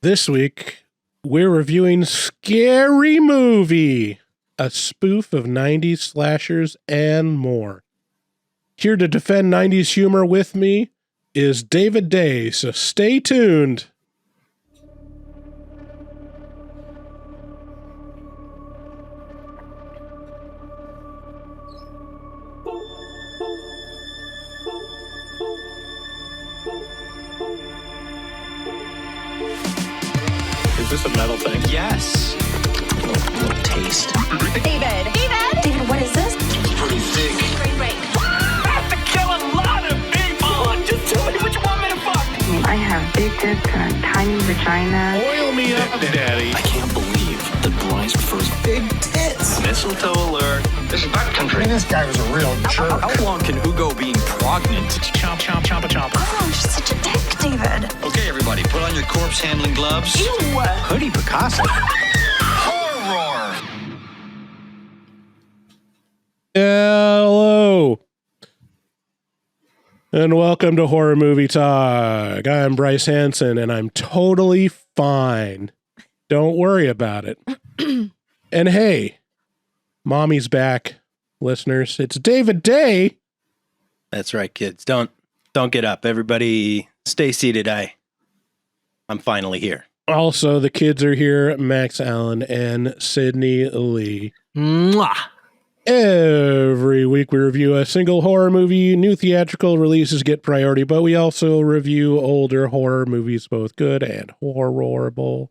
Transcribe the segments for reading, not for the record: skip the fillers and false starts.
This week, we're reviewing Scary Movie, a spoof of 90s slashers and more. Here to defend 90s humor with me is David Day, so stay tuned. Is this a metal thing? Yes. Little taste. David, what is this? It's pretty thick. Great. I have to kill a lot of people. Just tell me what you want me to fuck. I have big tits and a tiny vagina. Oil me up, Daddy. I can't believe that Bryce prefers big tits. Mistletoe alert. This is backcountry. This guy was a real jerk. How long can Hugo be pregnant? Chomp, chomp, chomp, chomp. Oh, she's such a dick, David. Okay, everybody, put on your corpse handling gloves. Ew. Hoodie Picasso. Horror. Hello. And welcome to Horror Movie Talk. I'm Bryce Hanson, and I'm totally fine. Don't worry about it. And hey, Mommy's back, listeners. It's David Day. That's right, kids. Don't get up. Everybody stay seated. I'm finally here. Also, the kids are here, Max Allen and Sydney Lee. Mwah. Every week we review a single horror movie. New theatrical releases get priority, but we also review older horror movies, both good and horrible.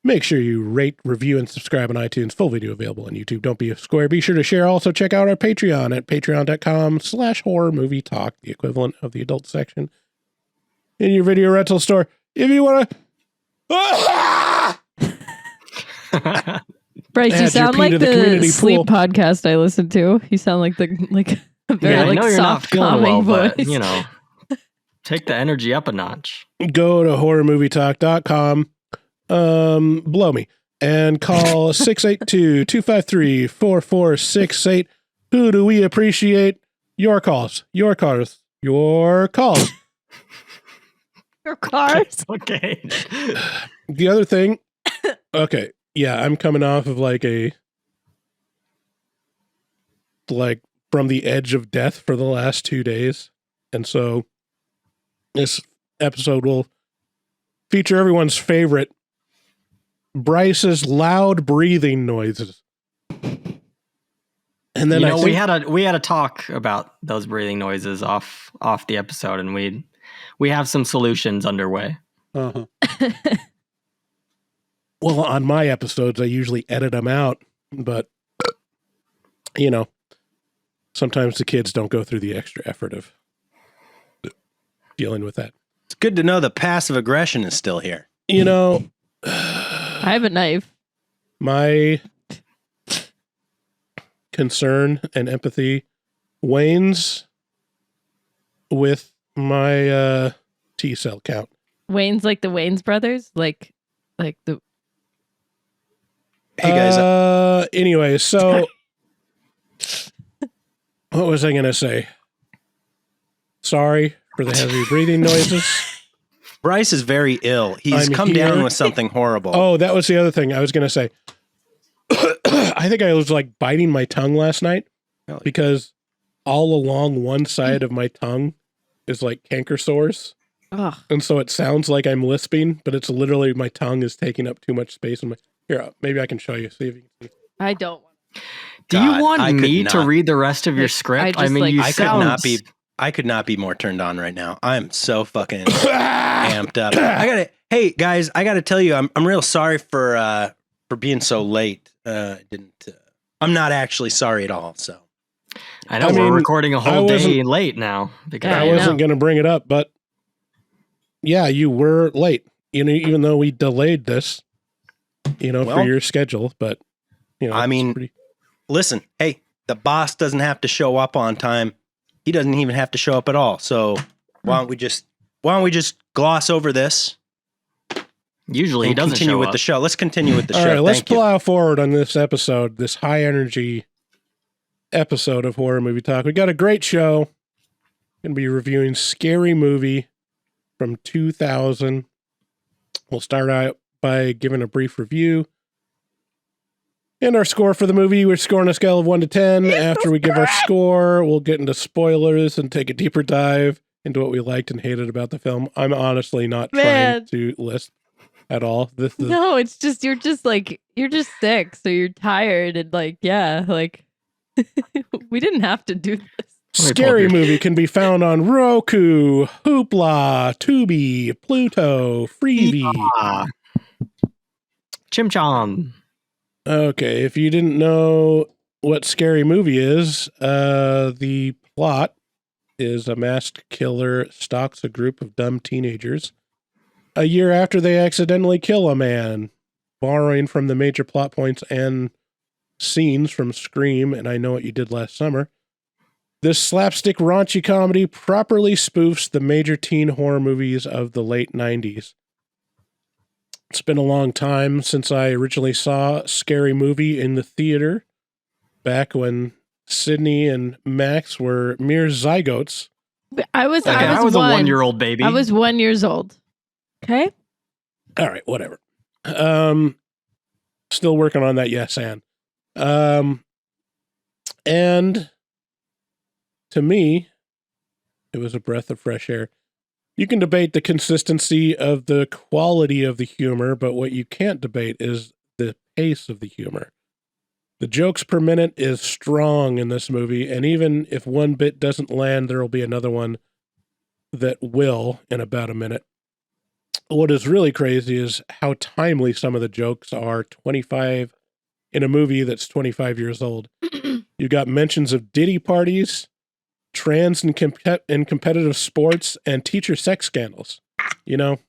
Make sure you rate, review, and subscribe on iTunes. Full video available on YouTube. Don't be a square. Be sure to share. Also, check out our Patreon at patreon.com/horrormovietalk, the equivalent of the adult section in your video rental store. If you want to... Bryce, you Add your sound pee like to the the community sleep pool. podcast I listen to. You sound like a very I know you're not soft, feeling calming well, voice. but, you know, take the energy up a notch. Go to horrormovietalk.com, blow me, and call 682-253-4468. Who do we appreciate? Your calls. Your cars. Your calls. Your cars. Okay. The other thing, okay, yeah, I'm coming off of like from the edge of death for the last 2 days. And so this episode will feature everyone's favorite, Bryce's loud breathing noises. And then we had a talk about those breathing noises off the episode, and we have some solutions underway. Uh-huh. Well, on my episodes, I usually edit them out, but, you know, sometimes the kids don't go through the extra effort of dealing with that. It's good to know the passive aggression is still here. You know, I have a knife. my concern and empathy wanes with my T-cell count. Wayne's like the Wayne's brothers, like the. Hey guys, Anyway, so what was I going to say? Sorry for the heavy breathing noises. Bryce is very ill. He's I'm come here. down with something horrible. Oh, that was the other thing I was going to say. I think I was like biting my tongue last night because all along one side of my tongue is like canker sores. Ugh. And so it sounds like I'm lisping, but it's literally my tongue is taking up too much space. In my Here, maybe I can show you. See if you can see. I don't. Do God, you want I could me to not. read the rest of your script? I just, like- you I sound could not be more turned on right now. I'm so fucking amped up. Hey guys, I gotta tell you, I'm real sorry for being so late. I'm not actually sorry at all. So I know I we're mean, recording a I whole day wasn't- late now because Yeah, I I wasn't know. going to bring it up, but yeah, you were late. You know, even though we delayed this, you know, for Well, your schedule, but you know, I it's mean, listen, hey, the boss doesn't have to show up on time. He doesn't even have to show up at all. So why don't we just gloss over this? usually he and doesn't continue show with up. the show. Let's continue with the all show. right, let's Thank you. plow forward on this episode, this high energy episode of Horror Movie Talk. We got a great show. Going to be reviewing Scary Movie from 2000. We'll start out by giving a brief review. And our score for the movie, we're scoring a scale of 1 to 10. After we give our score, we'll get into spoilers and take a deeper dive into what we liked and hated about the film. I'm honestly not trying to list at all. This is No, it's just you're just sick, so you're tired and like we didn't have to do this. Scary Movie can be found on Roku, Hoopla, Tubi, Pluto, Freevee. Chim Chom. Okay, if you didn't know what Scary Movie is, the plot is a masked killer stalks a group of dumb teenagers a year after they accidentally kill a man, borrowing from the major plot points and scenes from Scream and I Know What You Did Last Summer. This slapstick raunchy comedy properly spoofs the major teen horror movies of the late 90s. It's been a long time since I originally saw Scary Movie in the theater, back when Sydney and Max were mere zygotes. I was a 1-year-old baby. I was 1 year old. Okay. All right, whatever. Still working on that yes and. And to me, it was a breath of fresh air. You can debate the consistency of the quality of the humor, but what you can't debate is the pace of the humor. The jokes per minute is strong in this movie, and even if one bit doesn't land, there will be another one that will in about a minute. What is really crazy is how timely some of the jokes are 25 in a movie that's 25 years old. You got mentions of Diddy parties, trans and competitive sports, and teacher sex scandals. You know,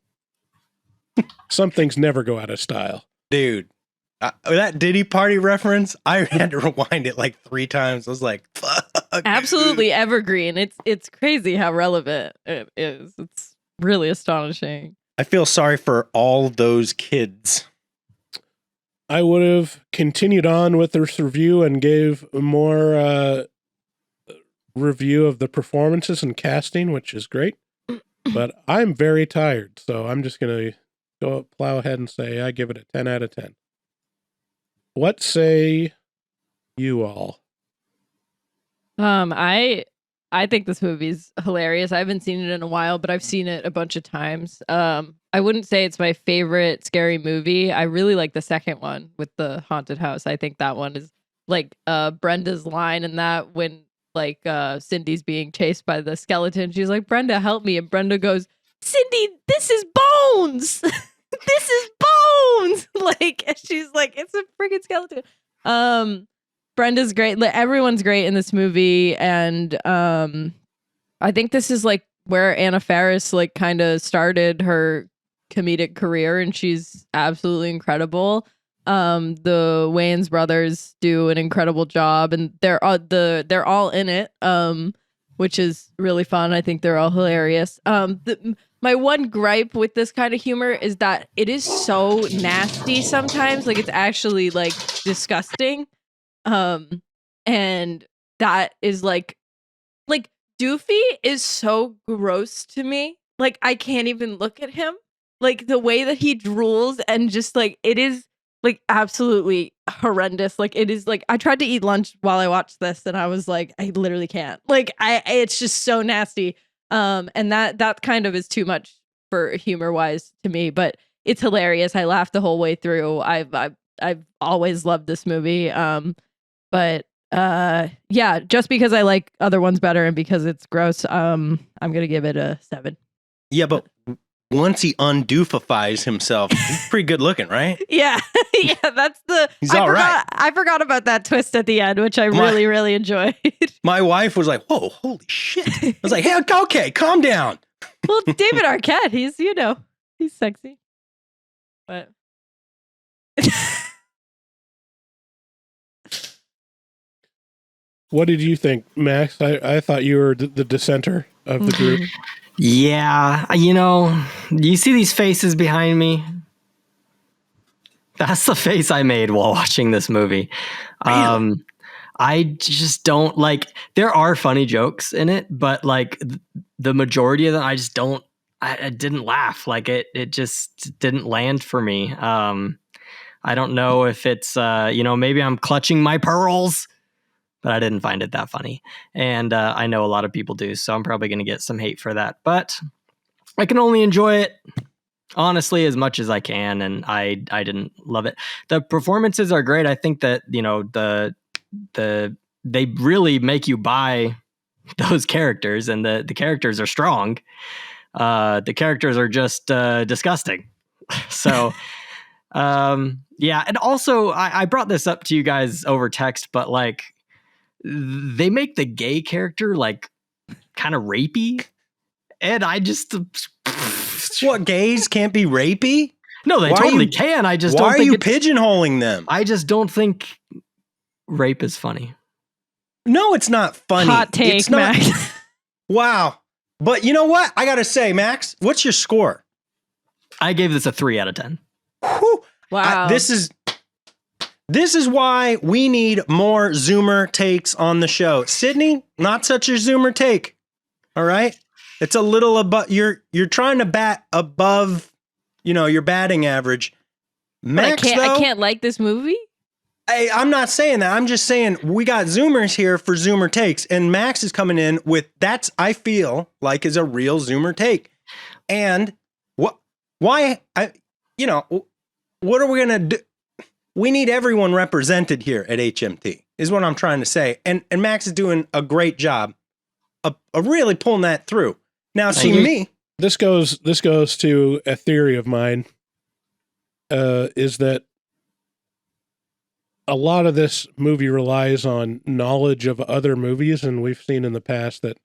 some things never go out of style. Dude, that Diddy party reference, I had to rewind it like 3 times. I was like, fuck. Absolutely evergreen. It's crazy how relevant it is. It's really astonishing. I feel sorry for all those kids. I would have continued on with this review and gave more review of the performances and casting, which is great. But I'm very tired, so I'm just going to plow ahead and say I give it a 10 out of 10. What say you all? I think this movie's hilarious. I haven't seen it in a while, but I've seen it a bunch of times. I wouldn't say it's my favorite scary movie. I really like the second one with the haunted house. I think that one is like Brenda's line in that when like Cindy's being chased by the skeleton. She's like, Brenda, help me. And Brenda goes, Cindy, this is bones. This is bones. Like, and she's like, it's a freaking skeleton. Brenda's great. Everyone's great in this movie. And I think this is like where Anna Faris like kind of started her comedic career, and she's absolutely incredible. The Wayans brothers do an incredible job, and they're all in it, which is really fun. I think they're all hilarious. My one gripe with this kind of humor is that it is so nasty sometimes. Like, it's actually like disgusting. And that is like Doofy is so gross to me. Like, I can't even look at him. Like, the way that he drools and just like, it is like absolutely horrendous. Like, it is like, I tried to eat lunch while I watched this and I was like, I literally can't. Like, it's just so nasty. And that kind of is too much for humor wise to me, but it's hilarious. I laughed the whole way through. I've always loved this movie. But yeah, just because I like other ones better and because it's gross, I'm gonna give it a 7. Yeah, but once he undoofifies himself, he's pretty good looking, right? Yeah, yeah, that's the. He's all right. I forgot about that twist at the end, which I really enjoyed. My wife was like, "Whoa, holy shit!" I was like, "Hey, okay, calm down." Well, David Arquette, he's sexy, but. What did you think, Max? I thought you were the dissenter of the group. Yeah, you see these faces behind me? That's the face I made while watching this movie. Really? I just don't like, there are funny jokes in it, but like the majority of them, I just don't I didn't laugh. Like it just didn't land for me. I don't know if it's maybe I'm clutching my pearls, but I didn't find it that funny. And I know a lot of people do, so I'm probably going to get some hate for that. But I can only enjoy it, honestly, as much as I can, and I didn't love it. The performances are great. I think that, they really make you buy those characters, and the characters are strong. The characters are just disgusting. So, yeah. And also, I brought this up to you guys over text, but like, they make the gay character like kind of rapey, and I just What, gays can't be rapey? no, they totally can. I just Why don't are think you it's- pigeonholing them? I just don't think rape is funny. No, it's not funny. Hot take, It's not. Max. Wow. But you know what? I gotta say, Max, what's your score? I gave this a 3 out of 10. Whew. Wow. This is why we need more Zoomer takes on the show. Sydney, not such a Zoomer take. All right, it's a little above. You're trying to bat above, your batting average. Max, I can't like this movie. I'm not saying that. I'm just saying we got Zoomers here for Zoomer takes, and Max is coming in with that's I feel like is a real Zoomer take. And what are we gonna do? We need everyone represented here at HMT is what I'm trying to say. And Max is doing a great job of really pulling that through. Now, see me. This goes to a theory of mine, is that a lot of this movie relies on knowledge of other movies, and we've seen in the past that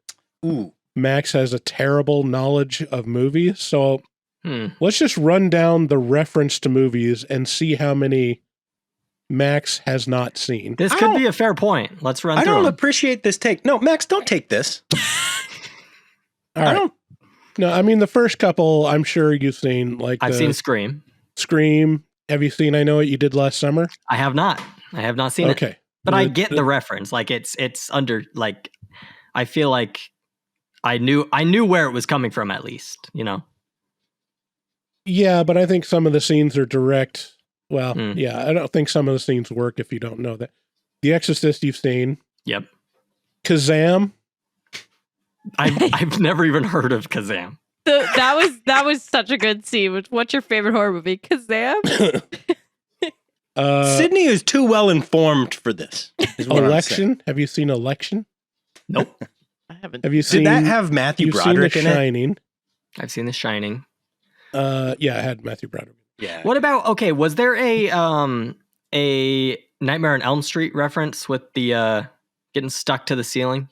Max has a terrible knowledge of movies. So let's just run down the reference to movies and see how many Max has not seen. This could be a fair point. Let's run through I don't them. appreciate this take. No, Max, don't take this. All right. No, I mean, the first couple, I'm sure you've seen. Like I've seen Scream. Scream. Have you seen I Know What You Did Last Summer? I have not. I have not seen it. Okay. But I get the reference. Like it's under, like, I feel like I knew where it was coming from, at least, Yeah, but I think some of the scenes are direct. Well, Hmm. yeah, I don't think some of the scenes work if you don't know that. The Exorcist you've seen. Yep. Kazam. I've never even heard of Kazam. That was such a good scene. What's your favorite horror movie? Kazam? Sydney is too well informed for this. Is what I'm saying. Election. Have you seen Election? Nope. I haven't. Have you seen? Did that have Matthew you've Broderick seen The in it? Shining? I've seen The Shining. Yeah, it had Matthew Broderick. Yeah. What about, okay, was there a Nightmare on Elm Street reference with the getting stuck to the ceiling?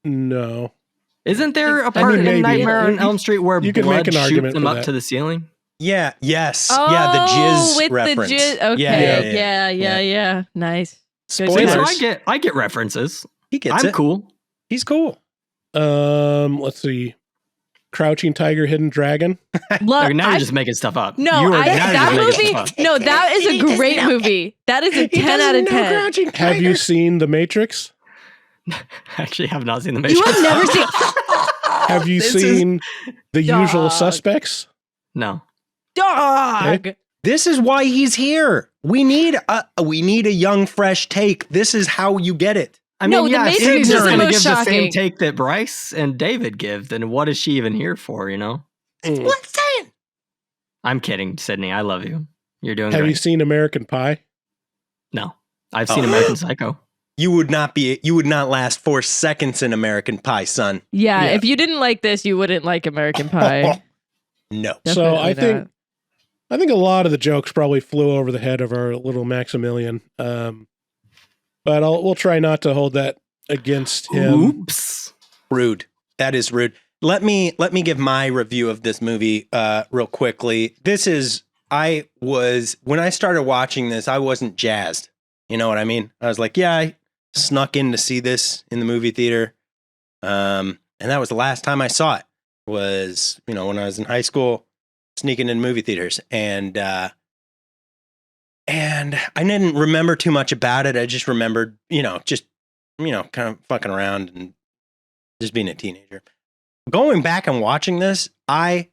No. Isn't there a I part mean, in maybe. Nightmare on Elm Street where You could blood make an argument shoots them for up that. to the ceiling? Yeah. Yes. Oh, yeah. The jizz with reference. the jizz. Okay. Yeah. Nice. See, Spoilers. so I get references. He gets I'm it. cool. He's cool. Let's see. Crouching Tiger, Hidden Dragon. Look, Okay, now you're just making stuff up. no, You are now that just making movie. stuff No, that is a great movie. That is a 10 out of 10. Have you seen The Matrix? up. I actually have not seen the You Matrix. have never seen. Have you This is- seen The Usual Dog. Suspects? No. Dog. This is why he's here. We need a young, fresh take. This is how you get it. I No, mean, The yeah, Matrix Sydney's is just the going to most give the same shocking. take that Bryce and David give, then what is she even here for, Mm. What I'm saying? I'm kidding, Sydney. I love you. You're doing Have great. you seen American Pie? No. I've seen American Psycho. You would not last 4 seconds in American Pie, son. Yeah, Yeah. if you didn't like this, you wouldn't like American Pie. No. So I Definitely think a lot of the jokes probably flew over the head of our little Maximilian. But we'll try not to hold that against him. Oops. Rude. That is rude. Let me give my review of this movie real quickly. When I started watching this, I wasn't jazzed. You know what I mean? I was like, yeah, I snuck in to see this in the movie theater. And that was the last time I saw it, was, when I was in high school, sneaking in movie theaters. And I didn't remember too much about it. I just remembered, kind of fucking around and just being a teenager. going back and watching this, I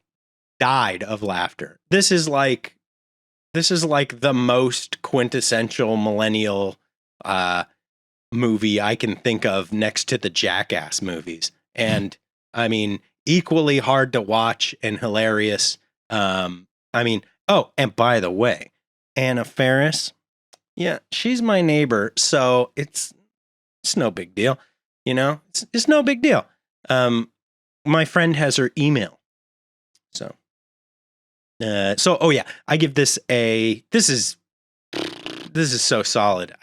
died of laughter. This is like the most quintessential millennial movie I can think of next to the Jackass movies. And I mean, equally hard to watch and hilarious. I mean, oh, and by the way, Anna Faris, yeah, she's my neighbor, so it's no big deal, you know. It's no big deal. My friend has her email, so oh yeah, I give this a. This is so solid.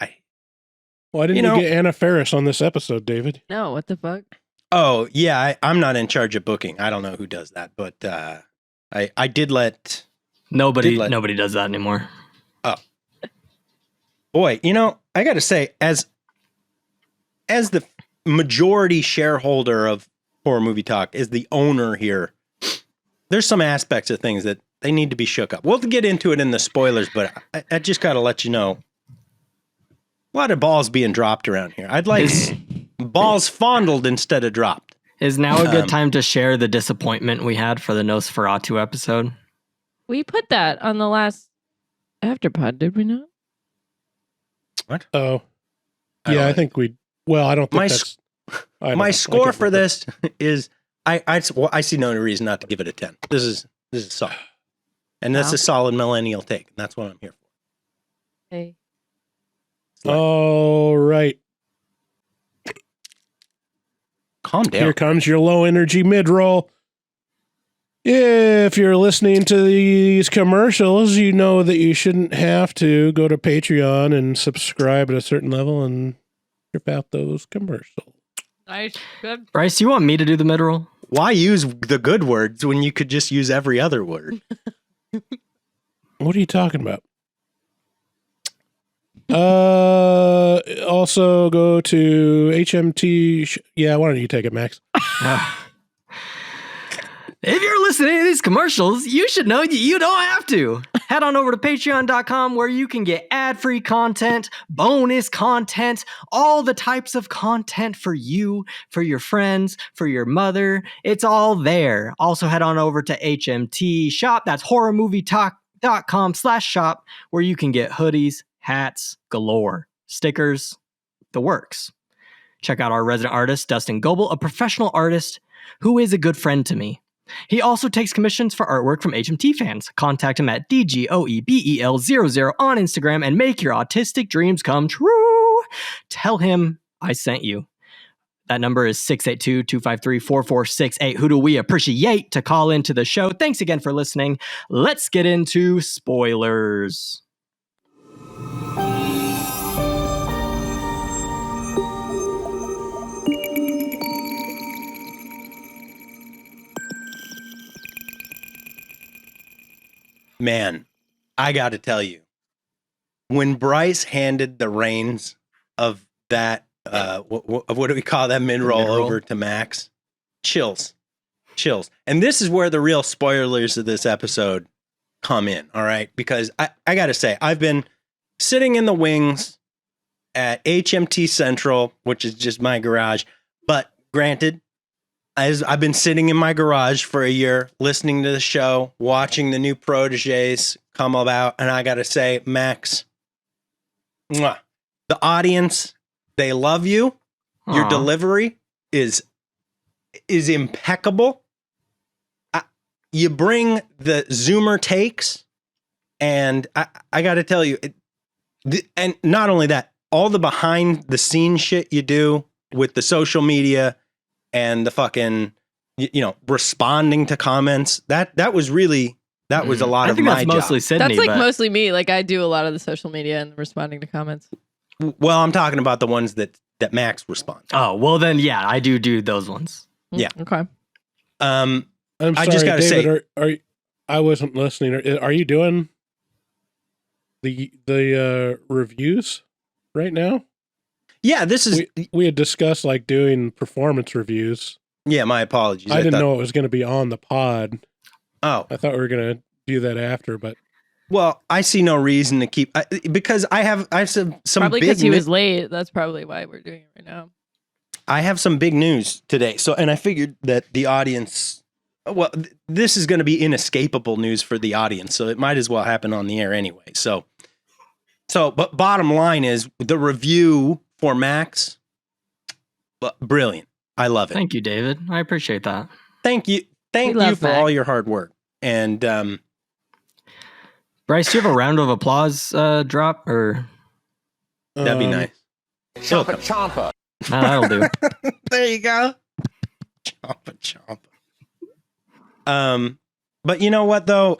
Why didn't you get Anna Faris on this episode, David? No, what the fuck? Oh yeah, I'm not in charge of booking. I don't know who does that, but I did let nobody does that anymore. Oh boy, you know, I got to say, as the majority shareholder of Horror Movie Talk, as the owner here, there's some aspects of things that they need to be shook up. We'll get into it in the spoilers, but I just got to let you know, a lot of balls being dropped around here. I'd like balls fondled instead of dropped. Is now a good time to share the disappointment we had for the Nosferatu episode? We put that on the last Afterpod, did we not? What? Oh, yeah, I think we. Well, I don't think my score for this is I see no reason not to give it a 10. This is solid, and that's a solid millennial take. And that's what I'm here for. Hey. All right. Calm down. Here comes your low energy mid roll. If you're listening to these commercials, you know that you shouldn't have to go to Patreon and subscribe at a certain level and strip out those commercials. Nice. Good. Bryce, you want me to do the mid-roll? Why use the good words when you could just use every other word? What are you talking about? Also go to HMT. Yeah, why don't you take it, Max? If you're listening to these commercials, you should know that you don't have to. Head on over to patreon.com where you can get ad-free content, bonus content, all the types of content for you, for your friends, for your mother. It's all there. Also head on over to HMT Shop. That's horrormovietalk.com/shop where you can get hoodies, hats, galore, stickers, the works. Check out our resident artist, Dustin Goebel, a professional artist who is a good friend to me. He also takes commissions for artwork from HMT fans. Contact him at DGOEBEL00 on Instagram and make your autistic dreams come true. Tell him I sent you. That number is 682-253-4468. Who do we appreciate to call into the show? Thanks again for listening. Let's get into spoilers. Man, I got to tell you, when Bryce handed the reins of that, what do we call that mid-roll over to Max? Chills. And this is where the real spoilers of this episode come in, all right? Because I got to say, I've been sitting in the wings at HMT Central, which is just my garage. But granted, I've been sitting in my garage for a year, listening to the show, watching the new proteges come about, and I got to say, Max, mwah, the audience, they love you. Aww. Your delivery is impeccable. You bring the Zoomer takes, and I got to tell you, and not only that, all the behind the scenes shit you do with the social media and the fucking, responding to comments. That was really, that was a lot of my job. Mostly Sydney. That's like mostly me. Like I do a lot of the social media and responding to comments. Well, I'm talking about the ones that Max responds. Oh, well then, yeah, I do those ones. Yeah. Okay. I'm sorry, I just got to say, I wasn't listening. Are you doing the reviews right now? Yeah, this is. We had discussed like doing performance reviews. Yeah, my apologies. I didn't know it was going to be on the pod. Oh, I thought we were going to do that after, but. Well, I see no reason to keep because I have some probably big because he was late. That's probably why we're doing it right now. I have some big news today. So, and I figured that the audience, well, this is going to be inescapable news for the audience. So it might as well happen on the air anyway. So, but bottom line is the review for Max, brilliant. I love it. Thank you, David. I appreciate that. Thank you. Thank We you love for Max. all your hard work. And, Bryce, do you have a round of applause drop or? that'd be nice. Champa. No, that'll do. There you go. Chompa. But you know what though?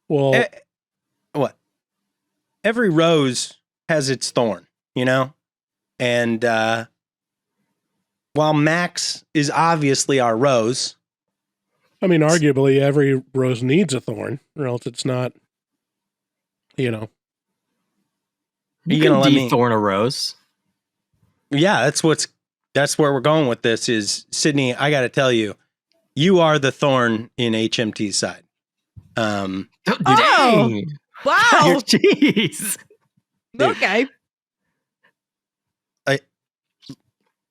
Well, What? Every rose has its thorn, you know? And while Max is obviously our rose, I mean, arguably every rose needs a thorn, or else it's not, you know. You gonna can let me- de-thorn a rose. yeah, that's where we're going with this is Sydney, I got to tell you, you are the thorn in HMT's side. Dang. Wow. Jeez. Okay.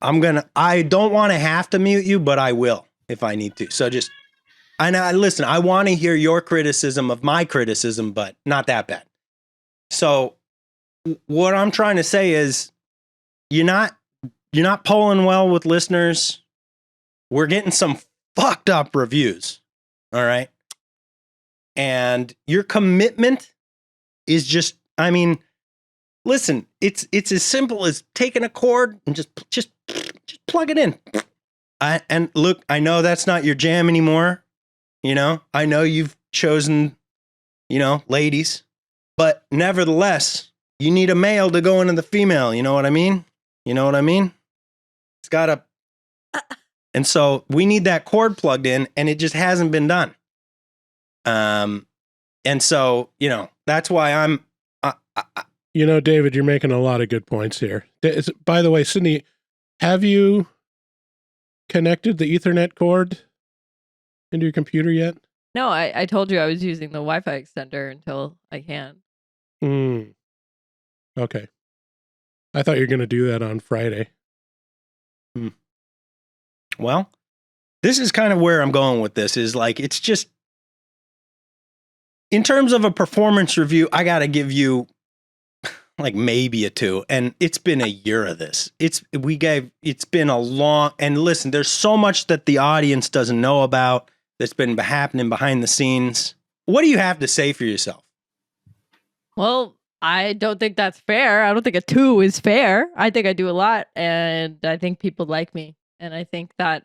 I don't want to have to mute you, but I will if I need to. So just, listen, I want to hear your criticism of my criticism, but not that bad. So what I'm trying to say is you're not polling well with listeners. We're getting some fucked up reviews. All right. And your commitment is just, I mean, listen, it's as simple as taking a cord and just plug it in. And look, I know that's not your jam anymore. You know, I know you've chosen, you know, ladies, but nevertheless, you need a male to go into the female. You know what I mean? It's got to. And so we need that cord plugged in, and it just hasn't been done. And so, you know, that's why I'm. You know, David, you're making a lot of good points here. By the way, Sydney, have you connected the Ethernet cord into your computer yet? No, I told you I was using the Wi-Fi extender until I can. Okay. I thought you were going to do that on Friday. Well, this is kind of where I'm going with this is like, it's just, in terms of a performance review, I got to give you like maybe a 2. And it's been a year of this. It's been a long, and listen, there's so much that the audience doesn't know about that's been happening behind the scenes. What do you have to say for yourself? Well, I don't think that's fair. I don't think a 2 is fair. I think I do a lot, and I think people like me. And I think that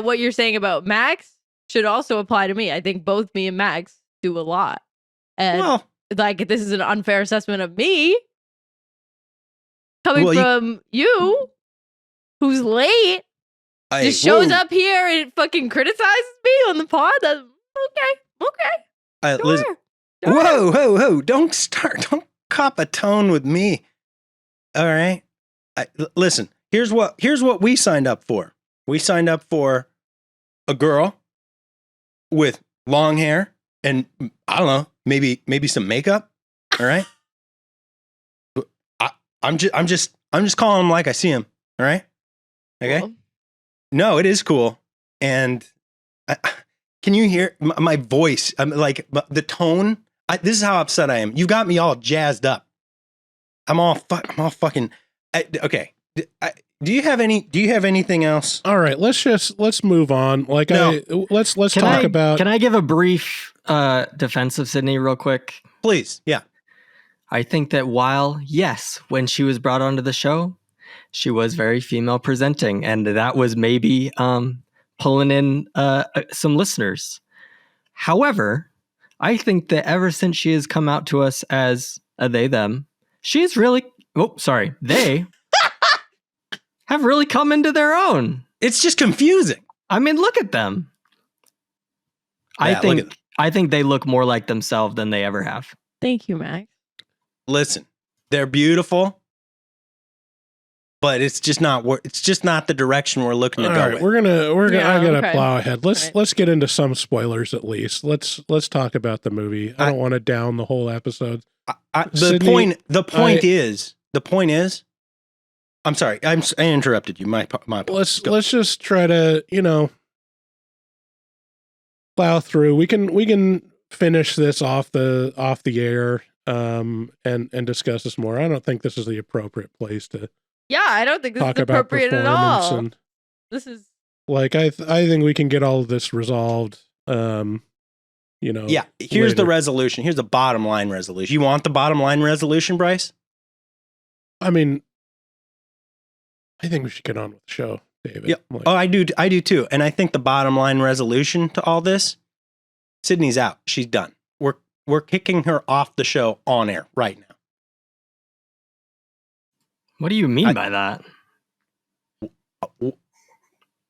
what you're saying about Max should also apply to me. I think both me and Max do a lot. And Well, like, this is an unfair assessment of me coming Well, from you, who's late, just shows up here and fucking criticizes me on the pod. That's okay. Sure. Listen, Sure. whoa. Don't cop a tone with me. All right. Listen, here's what we signed up for. We signed up for a girl with long hair and I don't know, maybe some makeup. All right. I'm just calling him like I see him. All right. Okay. Cool. No, it is cool. And can you hear my voice? I'm like the tone. This is how upset I am. You got me all jazzed up. I'm all fucking. Okay. Do you have anything else? All right, let's move on. Like, No. let's talk about. Can I give a brief defense of Sydney real quick? Please. Yeah. I think that while, yes, when she was brought onto the show, she was very female presenting, and that was maybe pulling in some listeners. However, I think that ever since she has come out to us as a they, them, she's really, they have really come into their own. It's just confusing. I mean, look at them. Yeah, look at them. I think they look more like themselves than they ever have. Thank you, Max. Listen, they're beautiful, but it's just not the direction we're looking to All go right, with. we're gonna. Yeah, I gotta okay. plow ahead. Right. Let's get into some spoilers at least. Let's talk about the movie. I don't want to down the whole episode. The Sydney, point is, I'm sorry. I interrupted you. My apologies. Let's just try to, plow through. We can finish this off the air and discuss this more. I don't think this is the appropriate place to Yeah, I don't think this talk is about appropriate at performance all. and This is like I think we can get all of this resolved. Yeah, here's the resolution. Here's the bottom line resolution. You want the bottom line resolution, Bryce? I mean, I think we should get on with the show, David. Yeah. I do too. And I think the bottom line resolution to all this, Sydney's out. She's done. We're kicking her off the show on air right now. What do you mean by that?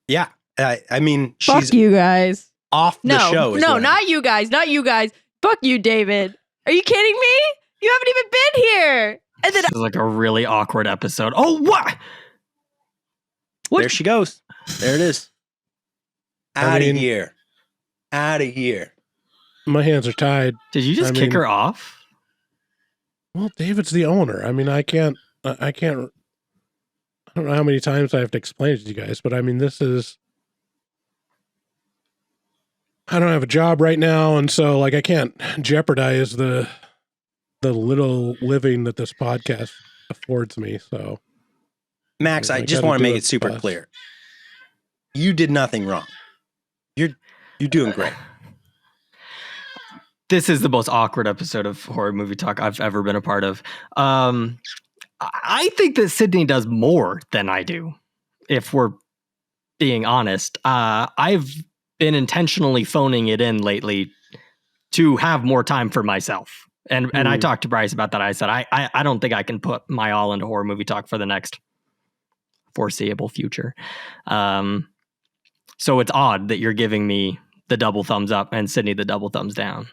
Yeah. I mean, fuck she's you guys. off the show. No, not you guys. Not you guys. Fuck you, David. Are you kidding me? You haven't even been here. And then This is like a really awkward episode. Oh, what? There she goes. There it is. Out of here. Out of here. My hands are tied. Did you just kick her off? Well, David's the owner. I mean, I don't know how many times I have to explain it to you guys, but I mean, I don't have a job right now, and so like I can't jeopardize the little living that this podcast affords me. So, Max, I just want to make it super clear. You did nothing wrong. You're doing great. This is the most awkward episode of Horror Movie Talk I've ever been a part of. I think that Sydney does more than I do, if we're being honest. I've been intentionally phoning it in lately to have more time for myself. And I talked to Bryce about that. I said, I don't think I can put my all into Horror Movie Talk for the next foreseeable future. So it's odd that you're giving me the double thumbs up and Sydney the double thumbs down.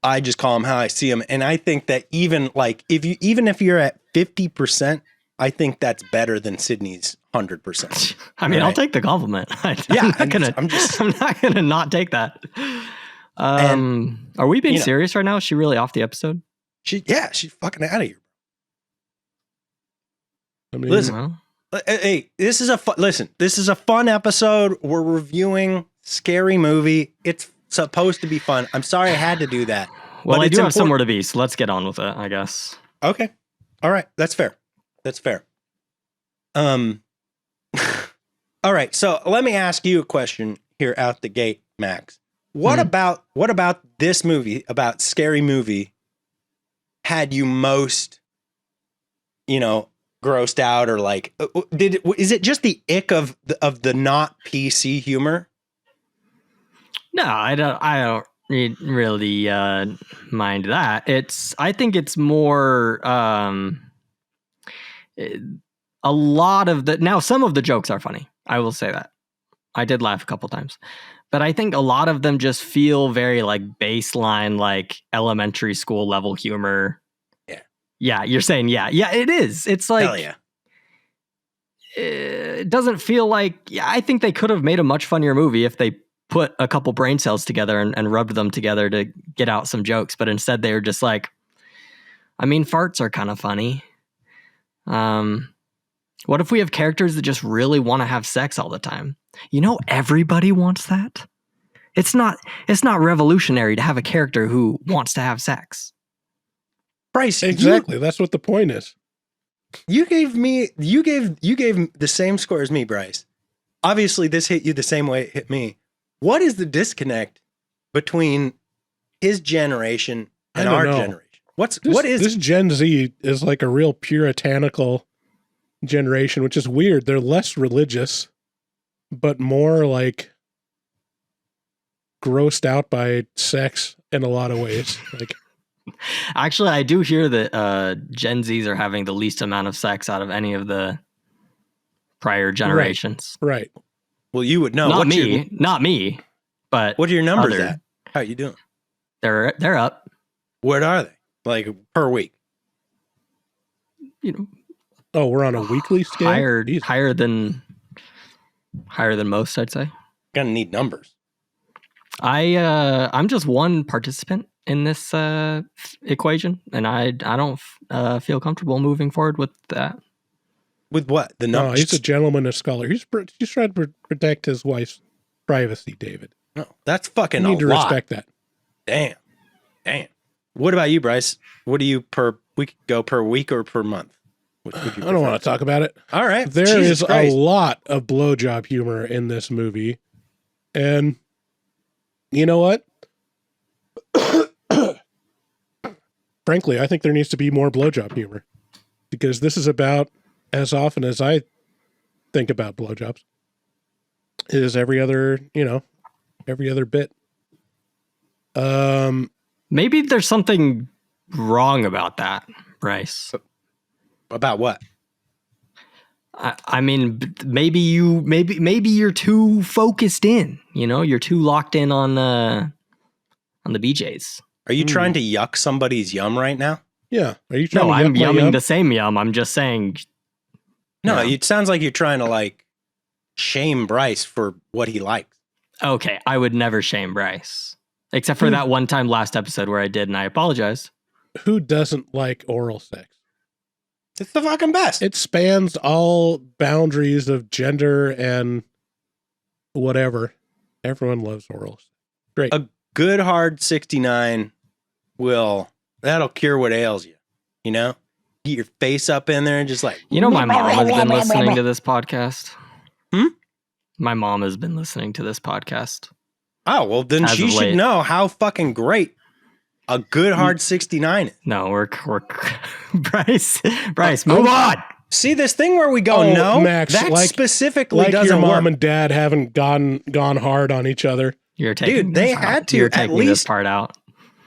I just call them how I see them. And I think that even if you're at 50%, I think that's better than Sydney's 100%. I mean, right? I'll take the compliment. I'm not gonna not take that. Are we being serious right now? Is she really off the episode? She's fucking out of here. I mean, listen, hey, this is a fun episode. We're reviewing scary movie. It's supposed to be fun. I'm sorry I had to do that. Well, I do have somewhere to be, so let's get on with it, I guess. Okay. All right. That's fair. All right. So let me ask you a question here out the gate, Max. What about this movie, about scary movie, had you most, grossed out, or like, is it just the ick of the not PC humor? No, I don't really mind that. I think it's more a lot of some of the jokes are funny. I will say that. I did laugh a couple times. But I think a lot of them just feel very like baseline, like elementary school level humor. Yeah. Yeah, you're saying yeah. Yeah, it is. It's like, hell yeah. It doesn't feel like, I think they could have made a much funnier movie if they put a couple brain cells together and rubbed them together to get out some jokes. But instead they were just like, I mean, farts are kind of funny. What if we have characters that just really want to have sex all the time? Everybody wants that. It's not revolutionary to have a character who wants to have sex. Bryce, exactly. That's what the point is. You gave the same score as me, Bryce. Obviously, this hit you the same way it hit me. What is the disconnect between his generation and our generation? What is this? Gen Z is like a real puritanical generation, which is weird. They're less religious, but more like grossed out by sex in a lot of ways. Like, actually, I do hear that Gen Zs are having the least amount of sex out of any of the prior generations. Right. Well, you would know. Not me. But what are your numbers at? How are you doing? They're up. What are they? Like per week? Oh, we're on a weekly scale. Higher than most, I'd say. Gonna need numbers. I'm just one participant in this equation, and I don't feel comfortable moving forward with that. With what? The No, numbers? he's a gentleman, a scholar. He's trying to protect his wife's privacy, David. No, that's fucking You need a to lot. respect that. Damn. What about you, Bryce? What do you per week go per week or per month? Which would you I don't want to talk about it. All right. There Jesus is Christ. a lot of blowjob humor in this movie. And you know what? Frankly, I think there needs to be more blowjob humor because this is about, as often as I think about blowjobs, it is every other bit. Maybe there's something wrong about that, Bryce. About what? I mean, maybe you're too focused in. You know, you're too locked in on the BJs. Are you trying to yuck somebody's yum right now? Yeah. Are you trying No, to I'm yuck my yumming yum? the same yum. I'm just saying. No, Yeah. it sounds like you're trying to like shame Bryce for what he likes. Okay, I would never shame Bryce, except for that one time last episode where I did, and I apologize. Who doesn't like oral sex? It's the fucking best. It spans all boundaries of gender and whatever. Everyone loves oral sex. Great. A good hard 69 that'll cure what ails you. You know? Get your face up in there and just like, You know, my mom has been listening to this podcast. My mom has been listening to this podcast. oh, well, then As she of should late. know how fucking great a good hard 69 is. No, we're Bryce, move on. See this thing where we go, Oh, no, Max, that like- specifically Like doesn't your mom work. and dad haven't gone hard on each other. You're taking Dude, they this out. had to You're at taking this least- part out.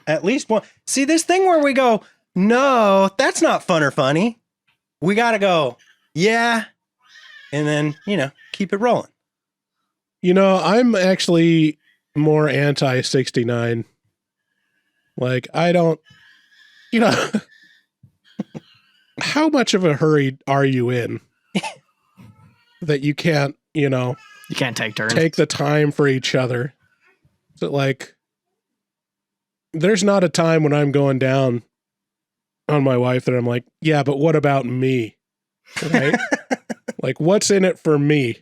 At least one. See this thing where we go, no, that's not fun or funny. We got to go, yeah. And then, keep it rolling. I'm actually more anti 69. Like, I don't, how much of a hurry are you in that you can't, You can't take turns. take the time for each other? So, like, there's not a time when I'm going down on my wife that I'm like, yeah, but what about me? Right? Like, what's in it for me?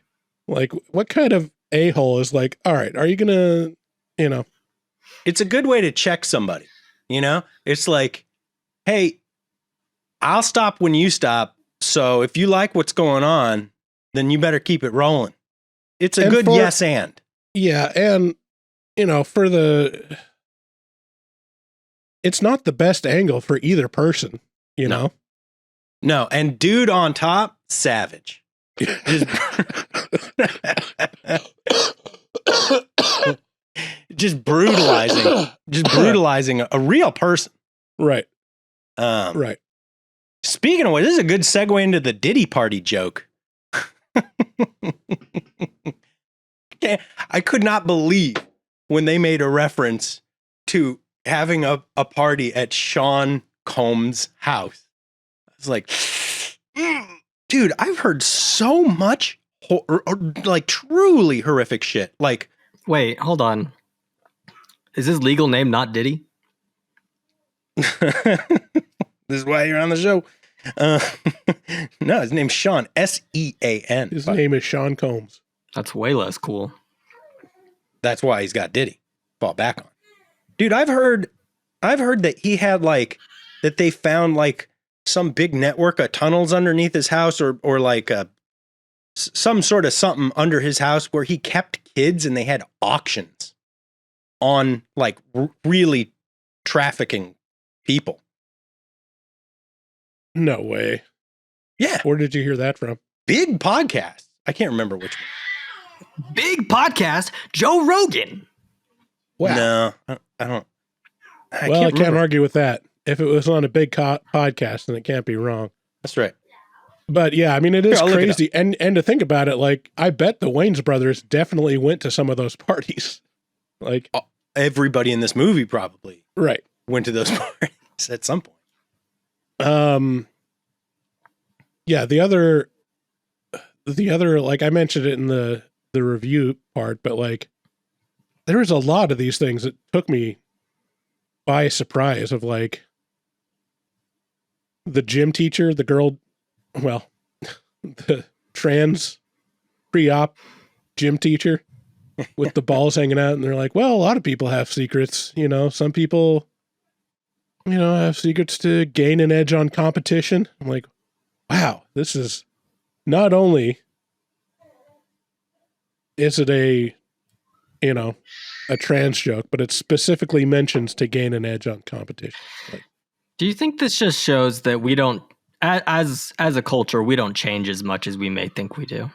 Like, what kind of a-hole is like, all right, are you gonna, It's a good way to check somebody. It's like, hey, I'll stop when you stop. So if you like what's going on, then you better keep it rolling. It's a And good for- yes and. yeah, and it's not the best angle for either person, No. No, and dude on top, savage. Just, just brutalizing a real person. Right, Um, right. Speaking of which, this is a good segue into the Diddy party joke. I could not believe when they made a reference to having a party at Sean Combs' house. I was like, dude, I've heard so much like truly horrific shit. Like, Wait, hold on. Is his legal name not Diddy? this is why you're on the show. No, his name's Sean, Sean. His name is Sean Combs. That's way less cool. That's why he's got Diddy. Fall back on. Dude, I've heard that he had that they found some big network of tunnels underneath his house or some sort of something under his house where he kept kids and they had auctions on really trafficking people. No way. Yeah. Where did you hear that from? Big podcast. I can't remember which Big podcast, Joe Rogan. one. Wow. No, I don't. I can't can't remember. argue with that. If it was on a big podcast, then it can't be wrong. That's right. But yeah, I mean, it is Here, I'll look it crazy. And to think about it, I bet the Wayans brothers definitely went to some of those parties. Everybody in this movie probably Right. went to those parties at some point. Yeah, the other, I mentioned it in the review part, but there was a lot of these things that took me by surprise of the gym teacher, the girl, well, the trans pre-op gym teacher with the balls hanging out, and they're like, well, a lot of people have secrets. Some people, have secrets to gain an edge on competition. I'm like, wow, this is not only is it a trans joke, but it specifically mentions to gain an edge on competition. Like, Do you think this just shows that we don't, as a culture, we don't change as much as we may think we do?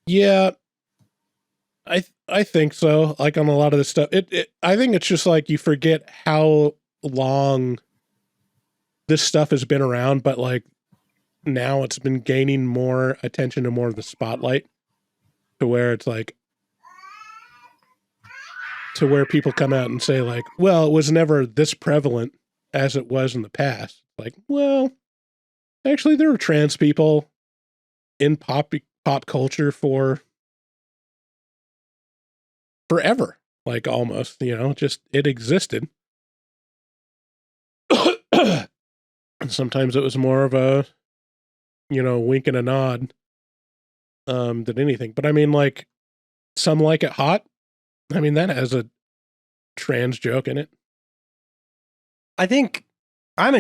yeah, I think so. Like on a lot of this stuff, I think it's just like you forget how long this stuff has been around, but like now it's been gaining more attention and more of the spotlight to where it's like, to where people come out and say like, well, it was never this prevalent as it was in the past. Like, well, actually there were trans people in pop culture for forever, like almost, just it existed. And sometimes it was more of a, wink and a nod than anything. But I mean, like, Some Like It Hot, I mean, that has a trans joke in it. I think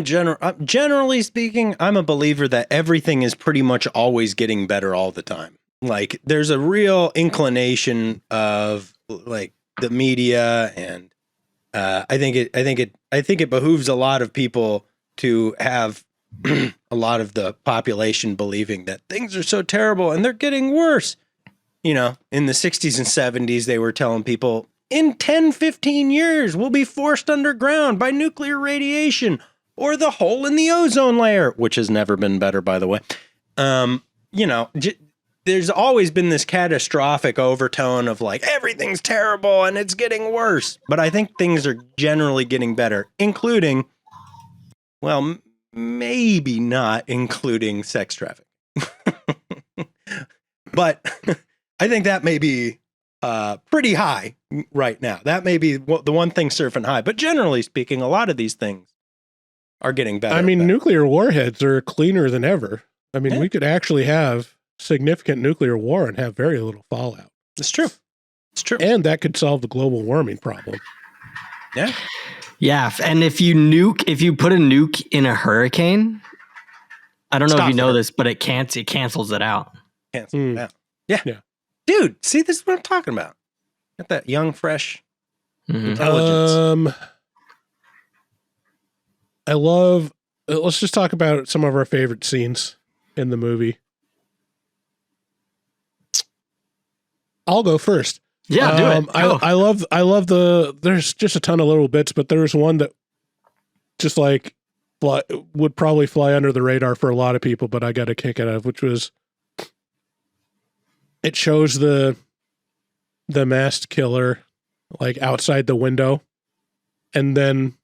generally speaking, I'm a believer that everything is pretty much always getting better all the time. Like there's a real inclination of like the media, and I think it behooves a lot of people to have a lot of the population believing that things are so terrible and they're getting worse. In the 60s and 70s, they were telling people in 10, 15 years, we'll be forced underground by nuclear radiation or the hole in the ozone layer, which has never been better, by the way. There's always been this catastrophic overtone of like, everything's terrible and it's getting worse. But I think things are generally getting better, including, well, maybe not including sex trafficking. But I think that may be pretty high right now. That may be the one thing surfing high. But generally speaking, a lot of these things are getting better. I mean, nuclear warheads are cleaner than ever. I mean, we could actually have significant nuclear war and have very little fallout. It's true. It's true. And that could solve the global warming problem. Yeah. Yeah. And if you put a nuke in a hurricane, I don't know if you know this, but it cancels it out. Cancels it out. Yeah. Dude, see, this is what I'm talking about. Got that young, fresh intelligence. I love, let's just talk about some of our favorite scenes in the movie. I'll go first. Yeah, do it. I love there's just a ton of little bits, but there's one that just like would probably fly under the radar for a lot of people, but I got a kick out of, which was, it shows the masked killer like outside the window, and then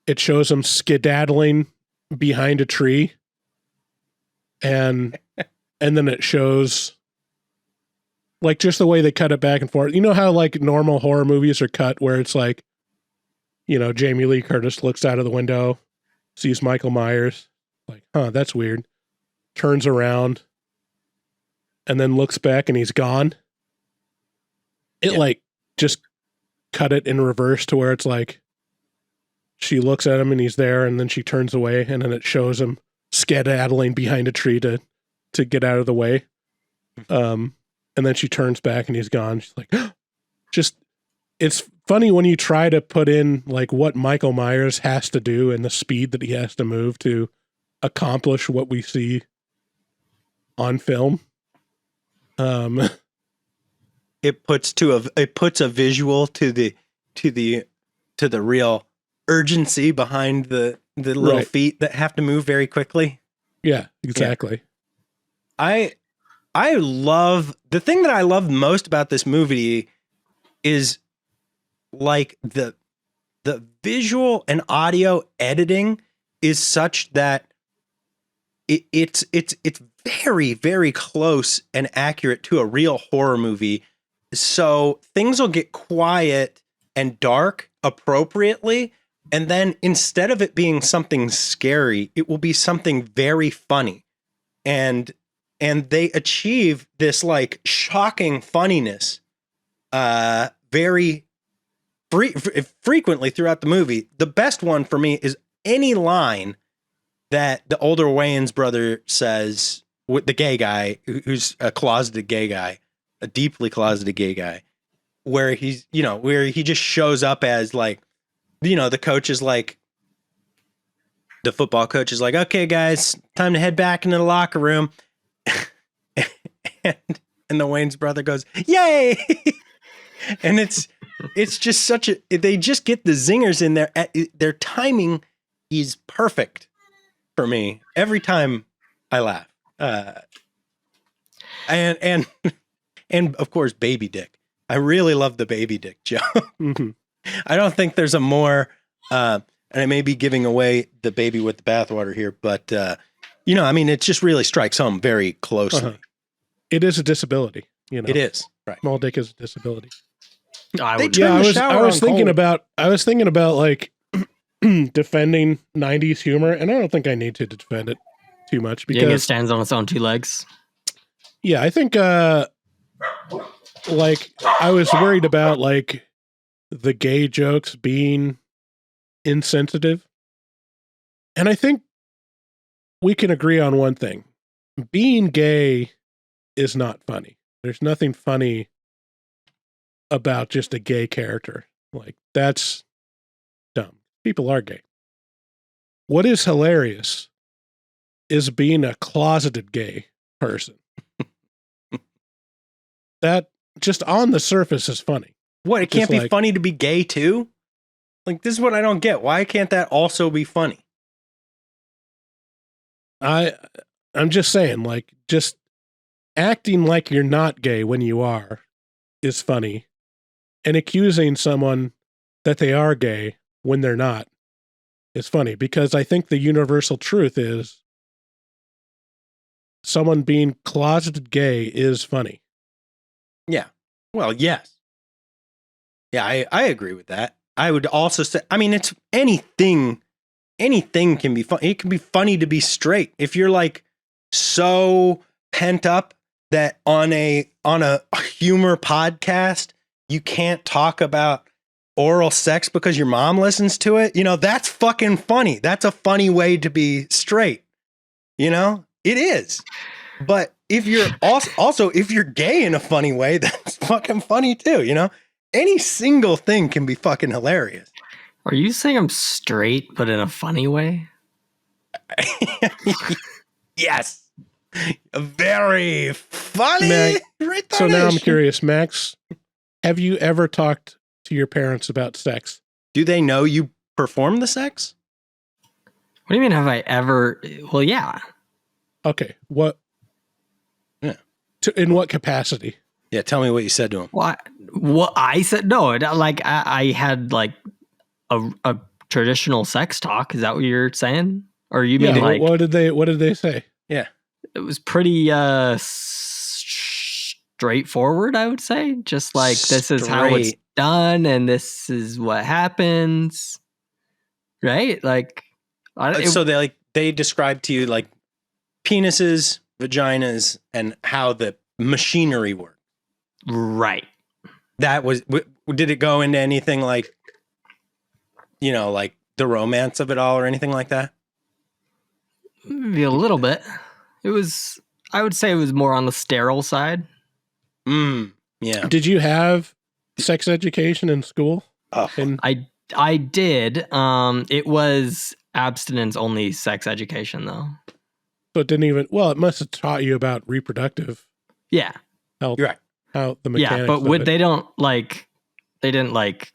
it shows him skedaddling behind a tree, and then it shows like just the way they cut it back and forth. You know how like normal horror movies are cut where it's like, Jamie Lee Curtis looks out of the window, sees Michael Myers, like, that's weird, turns around, and then looks back and he's gone. It like just cut it in reverse to where it's like she looks at him and he's there, and then she turns away, and then it shows him skedaddling behind a tree to get out of the way. And then she turns back and he's gone. She's like, just, it's funny when you try to put in like what Michael Myers has to do and the speed that he has to move to accomplish what we see on film. It puts a visual to the real urgency behind the little feet that have to move very quickly. Yeah, exactly. Yeah. I love, the thing that I love most about this movie is like the visual and audio editing is such that it's very, very close and accurate to a real horror movie. So things will get quiet and dark appropriately. And then instead of it being something scary, it will be something very funny. and they achieve this like shocking funniness very frequently throughout the movie. The best one for me is any line that the older Wayans brother says with the gay guy, who's a closeted gay guy, a deeply closeted gay guy, where he's, where he just shows up as like, the coach is like, the football coach is like, okay, guys, time to head back into the locker room. and the Wayans brother goes, yay. And it's just they just get the zingers in there. Their timing is perfect for me every time I laugh. And of course, baby dick. I really love the baby dick joke. Mm-hmm. I don't think there's a more, and I may be giving away the baby with the bathwater here, but it just really strikes home very closely. Uh-huh. It is a disability. It is, right? Small dick is a disability. I was thinking about like defending 90s humor, and I don't think I need to defend it too much because it stands on its own 2 legs. Yeah, I think like I was worried about like the gay jokes being insensitive. And I think we can agree on one thing. Being gay is not funny. There's nothing funny about just a gay character. Like, that's dumb. People are gay. What is hilarious is being a closeted gay person. That just on the surface is funny. What? It can't be funny to be gay too? Like, this is what I don't get. Why can't that also be funny? I'm just saying, like, just acting like you're not gay when you are is funny. And accusing someone that they are gay when they're not is funny, because I think the universal truth is someone being closeted gay is funny. Yeah. Well, yes. Yeah, I agree with that. I would also say, I mean, it's anything can be fun. It can be funny to be straight. If you're like so pent up that on a humor podcast, you can't talk about oral sex because your mom listens to it, that's fucking funny. That's a funny way to be straight. It is. But if you're also if you're gay in a funny way, that's fucking funny too, Any single thing can be fucking hilarious. Are you saying I'm straight, but in a funny way? Yes. Very funny. So now I'm curious, Max, have you ever talked to your parents about sex? Do they know you perform the sex? What do you mean, have I ever? Well, yeah. Okay. What? Yeah. In what capacity? Yeah, tell me what you said to him. What I said? No, like I had like a traditional sex talk. Is that what you're saying? Or you mean like what did they say? Yeah, it was pretty straightforward, I would say. Just like, this is how it's done, and this is what happens, right? Like, so they described to you like penises, vaginas, and how the machinery works. Right. That was. Did it go into anything like, like the romance of it all or anything like that? Maybe a little bit. It was. I would say it was more on the sterile side. Yeah. Did you have sex education in school? I did. It was abstinence only sex education though. So it didn't even. Well, it must have taught you about reproductive. Yeah. Health. You're right. How the mechanics. Yeah, but they didn't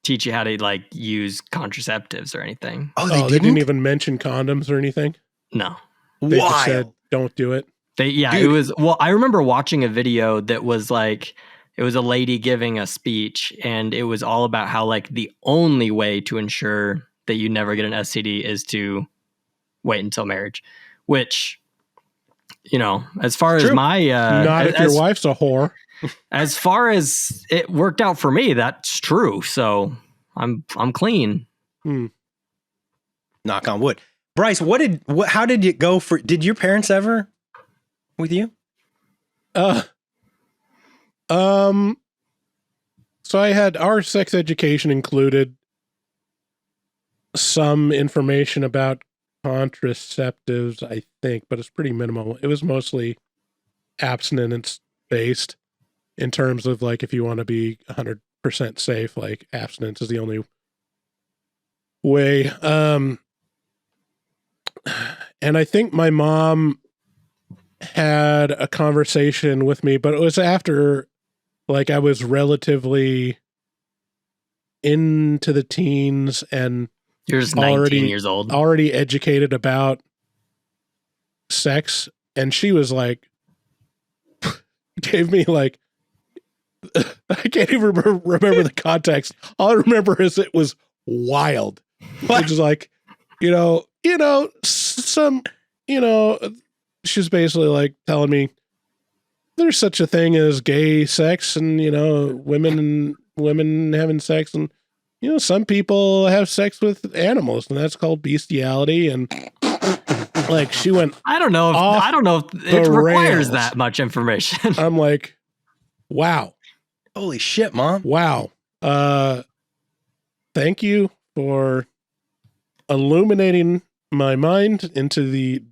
teach you how to like use contraceptives or anything. Oh, they didn't even mention condoms or anything? No. They just said, don't do it. It was, well, I remember watching a video that was like, it was a lady giving a speech, and it was all about how like the only way to ensure that you never get an STD is to wait until marriage, which, as far as my, not if your wife's a whore. As far as it worked out for me, that's true. So I'm clean. Knock on wood. Bryce, how did it go for, did your parents ever with you? So I had, our sex education included some information about contraceptives, I think, but it's pretty minimal. It was mostly abstinence based in terms of like, if you want to be 100% safe, like abstinence is the only way. And I think my mom had a conversation with me, but it was after like I was relatively into the teens and You're just 19 years old. already educated about sex. And she was like, gave me like, I can't even remember the context. All I remember is it was wild. Which is like, she's basically like telling me there's such a thing as gay sex and, women having sex. And, some people have sex with animals and that's called bestiality. And like, she went, I don't know if it requires that much information. I'm like, wow. Holy shit, Mom. Wow. Thank you for illuminating my mind into the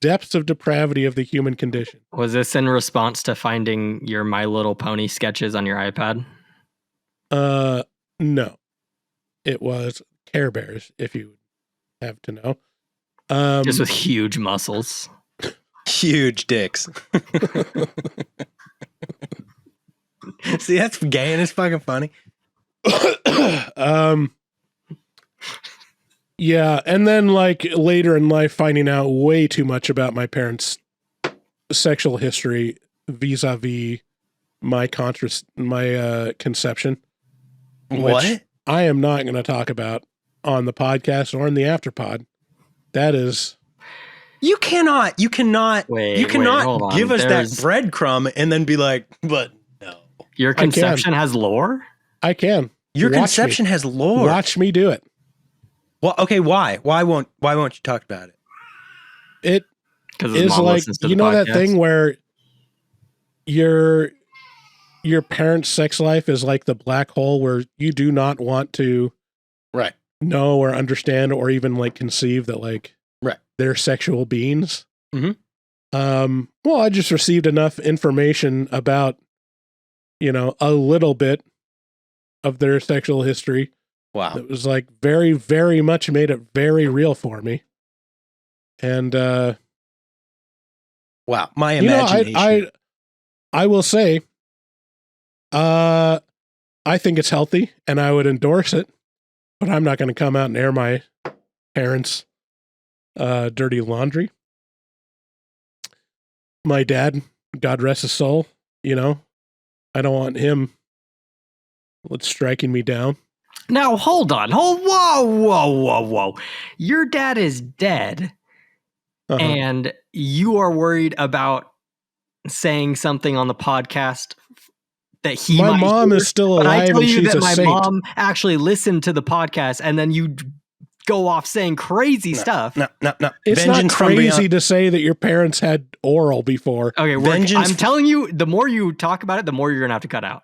depths of depravity of the human condition. Was this in response to finding your My Little Pony sketches on your iPad? No. It was Care Bears, if you have to know. Just with huge muscles. Huge dicks. See, that's gay and it's fucking funny. Yeah, and then like later in life finding out way too much about my parents' sexual history vis-a-vis my conception. What? Which I am not going to talk about on the podcast or in the afterpod. That is... You cannot Wait, give us There's- that breadcrumb and then be like, but no. Your conception has lore? I can. Your Watch conception me. has lore. Watch me do it. Well, okay, why? Why won't you talk about it? It Because is like, that thing where your parents' sex life is like the black hole where you do not want to Right. know or understand or even like conceive that like Right. they're sexual beings. Mhm. Well, I just received enough information about, a little bit of their sexual history. Wow. It was like very, very much made it very real for me. And, wow. My imagination. I will say, I think it's healthy and I would endorse it, but I'm not going to come out and air my parents' dirty laundry. My dad, God rest his soul, I don't want him striking me down. Now, hold on. Whoa. Your dad is dead, Uh-huh. and you are worried about saying something on the podcast that he My might mom hear, is still but I alive tell and you she's that a my saint. mom actually listened to the podcast, and then you go off saying crazy stuff. No. It's Vengeance not from crazy beyond. to say that your parents had oral before. Okay, Vengeance I'm telling you, the more you talk about it, the more you're going to have to cut out.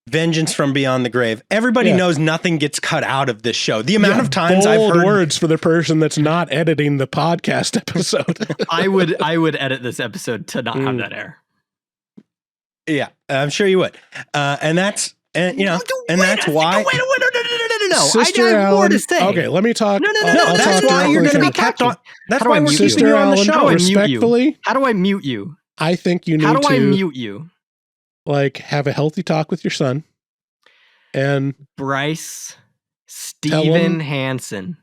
Vengeance from beyond the grave. Everybody Yeah. knows nothing gets cut out of this show. The amount Yeah, of times bold I've heard words for the person that's not editing the podcast episode. I would edit this episode to not have that air. Yeah, I'm sure you would. And that's why. No. Sister I have more Alan, to say. okay, let me talk. No. I'll That's talk why you're going to be directly. kept on. That's How do why I we're mute you? keeping you on the Sister show. Alan, How do I mute you? respectfully, How do I mute you? I think you need How do I to mute you? have a healthy talk with your son. And Bryce Tell him- Steven Hansen.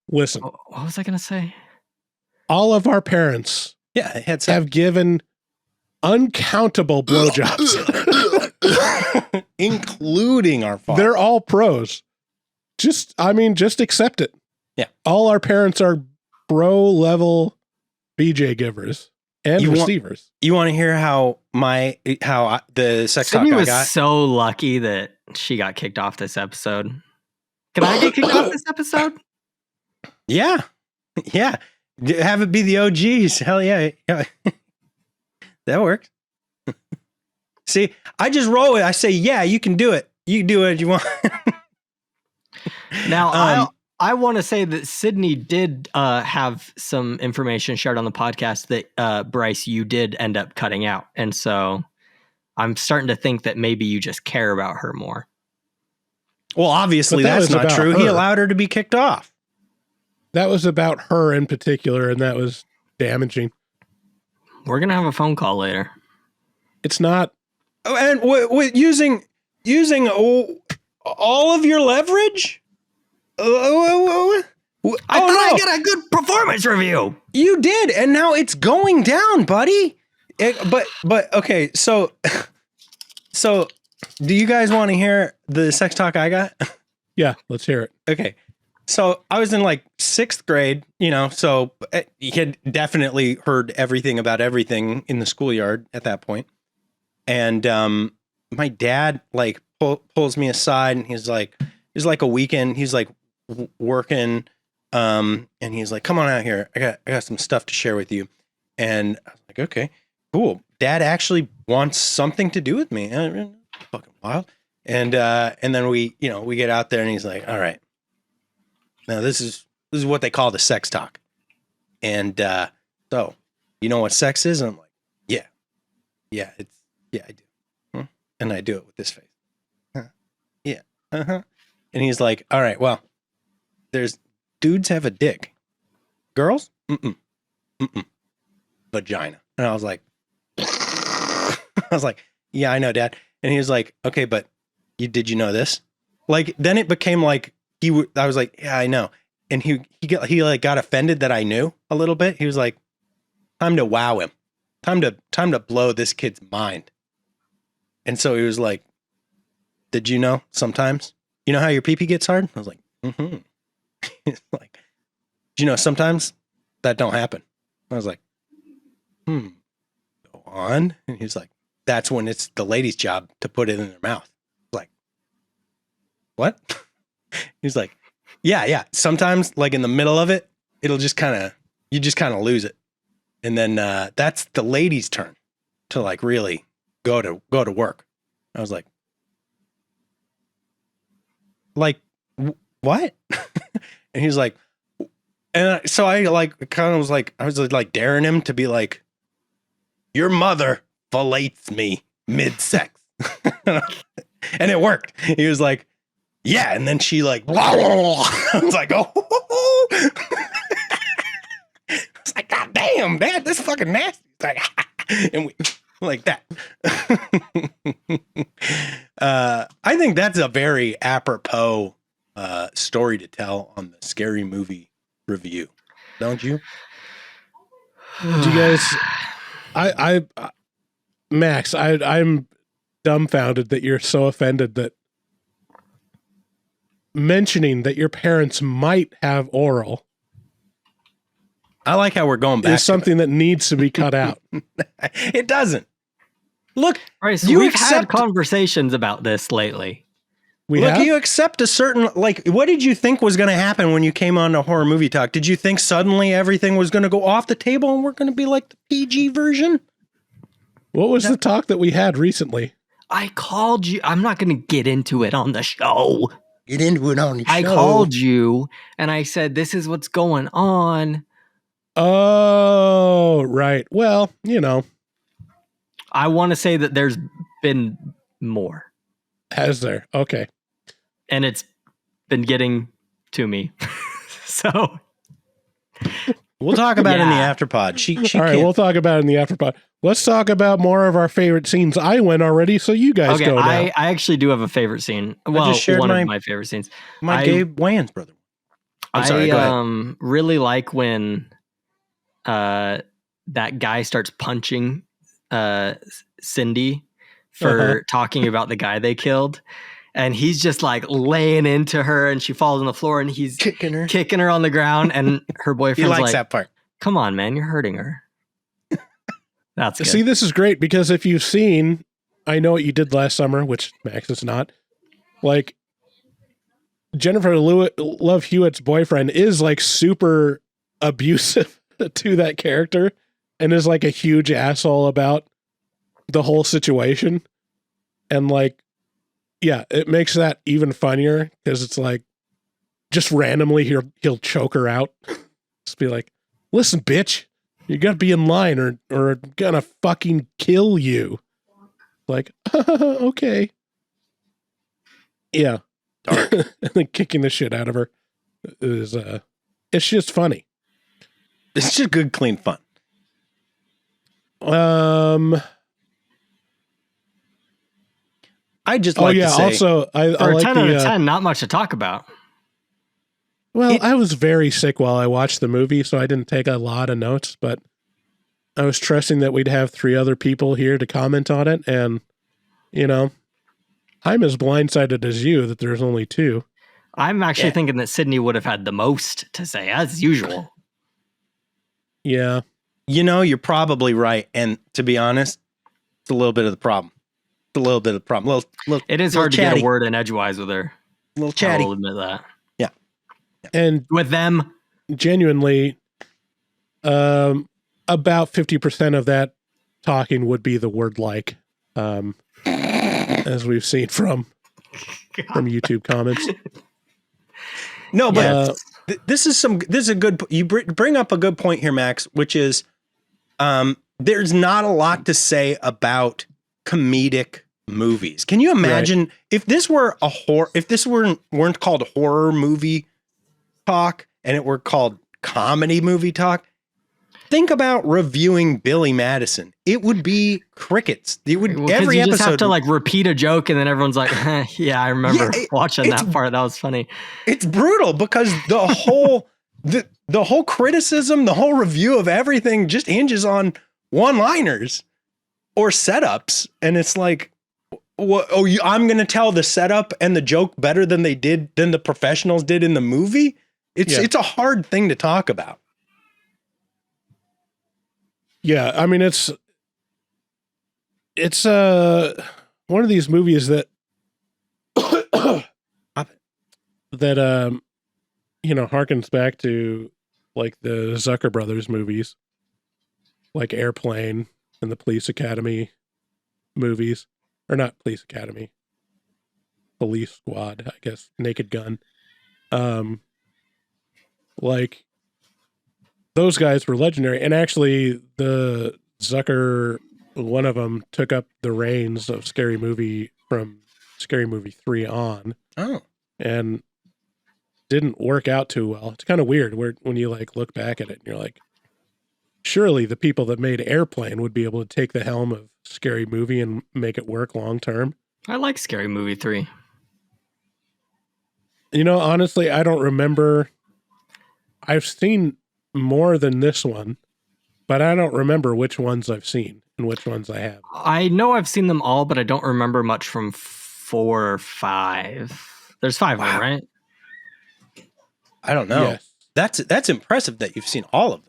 listen, What was I going to say? all of our parents Yeah, it had have given uncountable blowjobs. including our father. They're all pros. Just accept it. Yeah. All our parents are pro level BJ givers and You want- receivers. You want to hear how the sex talk Sydney I was got? so lucky that she got kicked off this episode. Can I get kicked off this episode? Yeah. Yeah. Have it be the OGs. Hell yeah. Yeah. That works. See, I just roll it. I say, yeah, you can do it. You can do it if you want. Now, I want to say that Sydney did have some information shared on the podcast that Bryce, you did end up cutting out. And so I'm starting to think that maybe you just care about her more. Well, obviously But that that's was not about true. He her. allowed her to be kicked off. That was about her in particular, and that was damaging. We're going to have a phone call later. It's not. Oh, and using all of your leverage? I thought I got a good performance review. You did, and now it's going down, buddy. But okay, so do you guys want to hear the sex talk I got? Yeah, let's hear it. Okay. So I was in like 6th grade, so he had definitely heard everything about everything in the schoolyard at that point. And my dad like pulls me aside and he's like, it's like a weekend. He's like working. And he's like, come on out here. I got some stuff to share with you. And I was like, okay, cool. Dad actually wants something to do with me. Fucking wild. And then we get out there and he's like, all right. Now this is what they call the sex talk. And so you know what sex is? And I'm like, yeah, I do. And I do it with this face. Yeah. Uh-huh. And he's like, all right, well, dudes have a dick. Girls? Mm-mm. Vagina. And I was like, yeah, I know, Dad. And he was like, okay, but did you know this? Like, then it became like, I was like, yeah, I know. And he like got offended that I knew a little bit. He was like, time to wow him. Time to blow this kid's mind. And so he was like, did you know sometimes? You know how your pee-pee gets hard? I was like, mm-hmm. He's like, do you know sometimes that don't happen? I was like, go on. And he's like, that's when it's the lady's job to put it in their mouth. I was like, what? He's like, yeah. Sometimes like in the middle of it, you just kind of lose it. And then that's the lady's turn to like really go to work. I was like what? And he's like, and so I like kind of was like, I was like daring him to be like, your mother fillets me mid-sex. And it worked. He was like, yeah. And then she like, I was like, oh. I was like, God damn, Dad, this is fucking nasty. It's like, and we like that. I think that's a very apropos story to tell on the scary movie review, don't you? Do you guys? Max, I'm dumbfounded that you're so offended that mentioning that your parents might have oral I like how we're going back. is something that needs to be cut out. It doesn't. Look, Right, so you we've had accept- conversations about this lately. You accept a certain, like, what did you think was going to happen when you came on to Horror Movie Talk? Did you think suddenly everything was going to go off the table and we're going to be like the PG version? What was the talk that we had recently? I called you. I'm not going to get into it on the show. Get into it on the show. I called you and I said, this is what's going on. Oh, right. Well, I want to say that there's been more. Has there? Okay. And it's been getting to me. So we'll talk about it in the afterpod. She All right, we'll talk about it in the afterpod. Let's talk about more of our favorite scenes. I went already, so you guys go now. I actually do have a favorite scene. Well, just shared one of my favorite scenes. My Gabe Wayans brother. I'm sorry, go ahead. Really like when that guy starts punching Cindy for talking about the guy they killed. And he's just like laying into her and she falls on the floor and he's kicking her on the ground. And her boyfriend's He likes like, that part. come on, man, you're hurting her. That's good. See, this is great because if you've seen I Know What You Did Last Summer, which Max is not, like Jennifer Love Hewitt's boyfriend is like super abusive to that character and is like a huge asshole about the whole situation. And like, yeah, it makes that even funnier because it's like just randomly he'll choke her out. Just be like, listen, bitch, you gotta be in line or I'm gonna fucking kill you. Like, okay. Yeah. Dark. And then kicking the shit out of her is it's just funny. It's just good, clean fun. I just like to say, also I For a like 10 the out of 10, not much to talk about. well, I was very sick while I watched the movie, so I didn't take a lot of notes, but I was trusting that we'd have 3 other people here to comment on it, and you know, I'm as blindsided as you that there's only 2. I'm actually thinking that Sydney would have had the most to say, as usual. Yeah. you know, you're probably right. And to be honest, it's a little bit of the problem. It's a little bit of the problem. It is hard to get a word in edgewise with her. A little chatty. I'll admit that. Yeah. And with them, genuinely, about 50% of that talking would be the word like, as we've seen from YouTube comments. No, but this is a good, you bring up a good point here, Max, which is, there's not a lot to say about comedic movies. Can you imagine if this were a horror, if this weren't called horror movie talk and it were called comedy movie talk? Think about reviewing Billy Madison. It would be crickets. It would every you episode just have to like repeat a joke and then everyone's like, yeah, I remember watching that part. That was funny. It's brutal because the whole the whole criticism, the whole review of everything just hinges on one-liners or setups, and it's like, I'm going to tell the setup and the joke better than the professionals did in the movie. It's a hard thing to talk about. Yeah, I mean it's one of these movies that harkens back to like the Zucker Brothers movies, like Airplane and the Police Academy movies, or not Police Academy, Police Squad, I guess, Naked Gun. Like those guys were legendary, and actually the Zucker, one of them, took up the reins of Scary Movie from Scary Movie 3 on. Oh. And didn't work out too well. It's kind of weird when you like look back at it and you're like, surely the people that made Airplane would be able to take the helm of Scary Movie and make it work long term. I like Scary Movie 3. You know, honestly, I don't remember. I've seen more than this one, but I don't remember which ones I've seen and which ones I have. I know I've seen them all, but I don't remember much from 4 or 5. There's 5 of them, right? I don't know. Yes. That's impressive that you've seen all of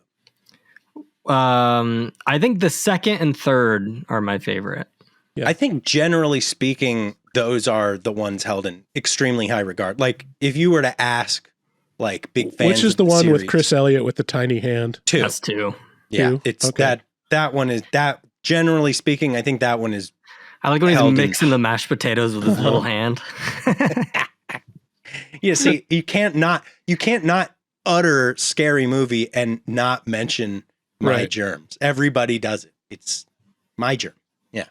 them. I think the second and third are my favorite. Yeah. I think generally speaking, those are the ones held in extremely high regard. Like if you were to ask like big fans, which is the one with Chris Elliott with the tiny hand? 2. That's 2. Yeah, Two? it's Okay. that one is that. Generally speaking, I think that one is. I like when he's mixing the mashed potatoes with his little hand. Yeah, see, you can't not utter Scary Movie and not mention My Germs. Everybody does it. It's My Germ. Yeah.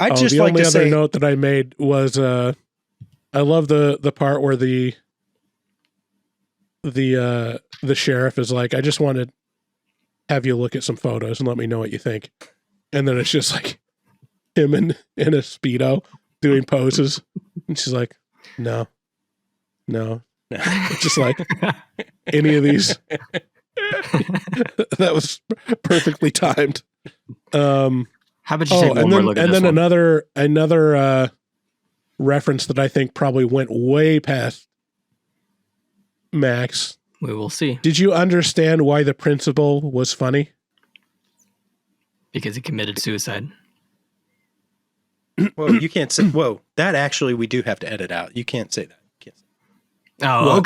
I'd just the like only to other say, note that I made was I love the part where the sheriff is like, I just want to have you look at some photos and let me know what you think. And then it's just like him in a Speedo doing poses. And she's like, no. It's just like any of these. That was perfectly timed. How about you take one more look at this one? another reference that I think probably went way past Max. We will see. Did you understand why the principal was funny? Because he committed suicide. Whoa, you can't say. Whoa, that actually we do have to edit out. You can't say that. You can't say Oh,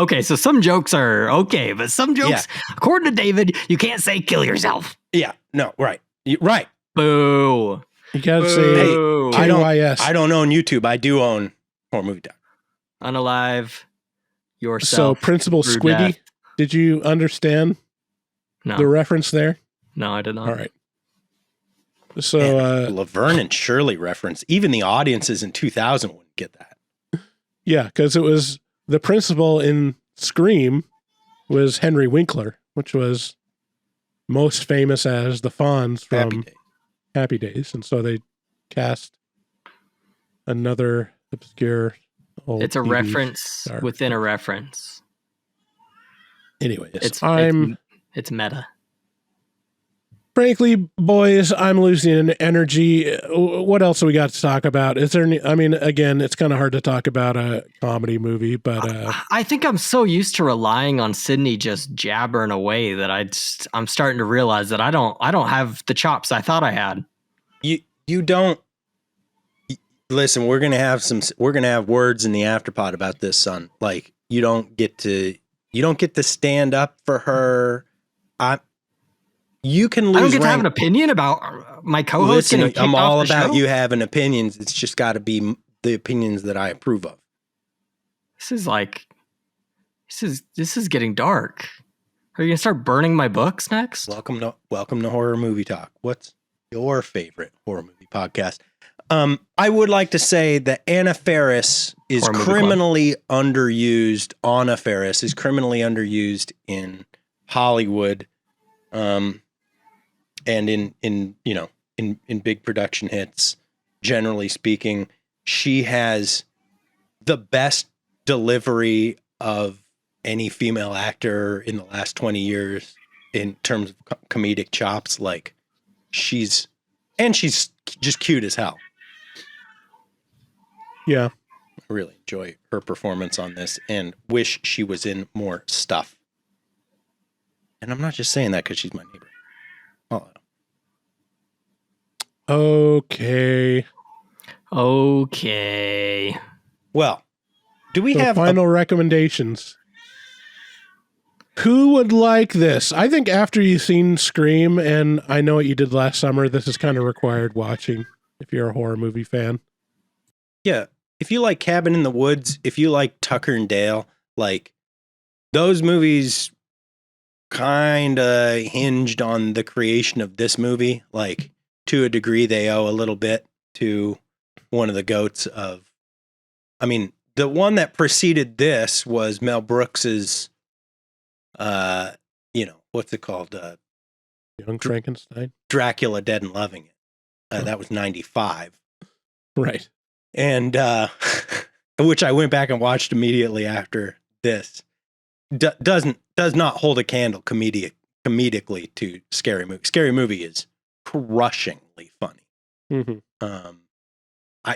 okay. So some jokes are okay, but some jokes, according to David, you can't say kill yourself. Yeah, no, right. Right. Boo. You gotta say Boo. I KYS. don't own YouTube. I do own Horror Movie Doc. Unalive So yourself. Principal through Squiggy, death. did you understand No, the reference there? no, I did not. All right. So Man, Laverne and Shirley reference. Even the audiences in 2000 wouldn't get that. yeah, because it was the principal in Scream was Henry Winkler, which was most famous as the Fonz from Happy Days. And so they cast another obscure old It's a TV reference star. within a reference. Anyways, It's meta. frankly, boys, I'm losing energy. What else do we got to talk about? Is there any, I mean, again, it's kind of hard to talk about a comedy movie, but I think I'm so used to relying on Sydney just jabbering away that I'm starting to realize that I don't have the chops I thought I had. You don't listen. We're gonna have words in the afterpod about this, son. Like you don't get to stand up for her. You can lose. I don't get rank. to have an opinion about my co-host. Listen, I'm all about you having opinions. It's just got to be the opinions that I approve of. This is getting dark. Are you gonna start burning my books next? Welcome to Horror Movie Talk. What's your favorite horror movie podcast? I would like to say that Anna Faris is criminally underused. Anna Faris is criminally underused in Hollywood, and in big production hits. Generally speaking, she has the best delivery of any female actor in the last 20 years in terms of comedic chops. Like she's just cute as hell. yeah. I really enjoy her performance on this and wish she was in more stuff. And I'm not just saying that because she's my neighbor. Okay. Well, do we have final recommendations? Who would like this? I think after you've seen Scream, and I know what you did last summer, this is kind of required watching if you're a horror movie fan. Yeah. If you like Cabin in the Woods, if you like Tucker and Dale, like those movies kind of hinged on the creation of this movie. Like to a degree, they owe a little bit to one of the goats of, I mean, the one that preceded this was Mel Brooks's, what's it called? Young Frankenstein? Dracula Dead and Loving It. That was 95. Right. And, which I went back and watched immediately after this. Does not hold a candle comedically to Scary Movie. Scary Movie is crushingly funny. Mm-hmm.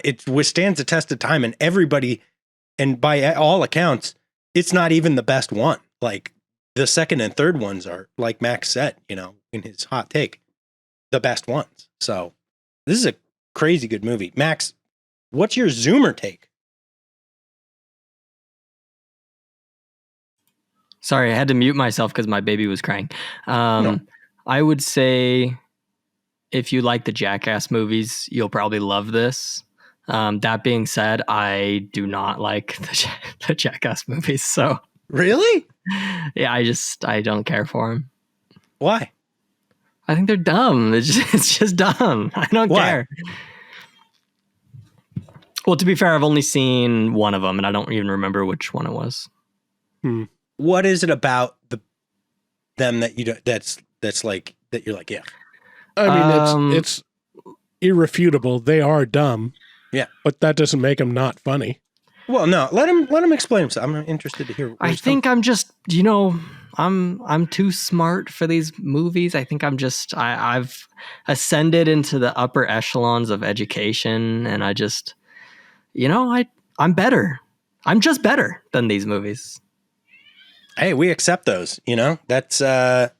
It withstands the test of time, and everybody, and by all accounts, it's not even the best one. Like the second and third ones are, like Max said, in his hot take, the best ones. So this is a crazy good movie. Max, what's your Zoomer take? Sorry, I had to mute myself because my baby was crying. No. I would say if you like the Jackass movies, you'll probably love this. That being said, I do not like the Jackass movies. So Really? yeah, I don't care for them. Why? I think they're dumb. It's just dumb. I don't care. Well, to be fair, I've only seen one of them, and I don't even remember which one it was. What is it about them that you don't, that's like that you're like, yeah? I mean, it's irrefutable. They are dumb. Yeah, but that doesn't make them not funny. Well, no, let him explain himself. I'm interested to hear. I think I'm just, I'm too smart for these movies. I think I've ascended into the upper echelons of education, and I just, I'm better. I'm just better than these movies. Hey, we accept those. That's as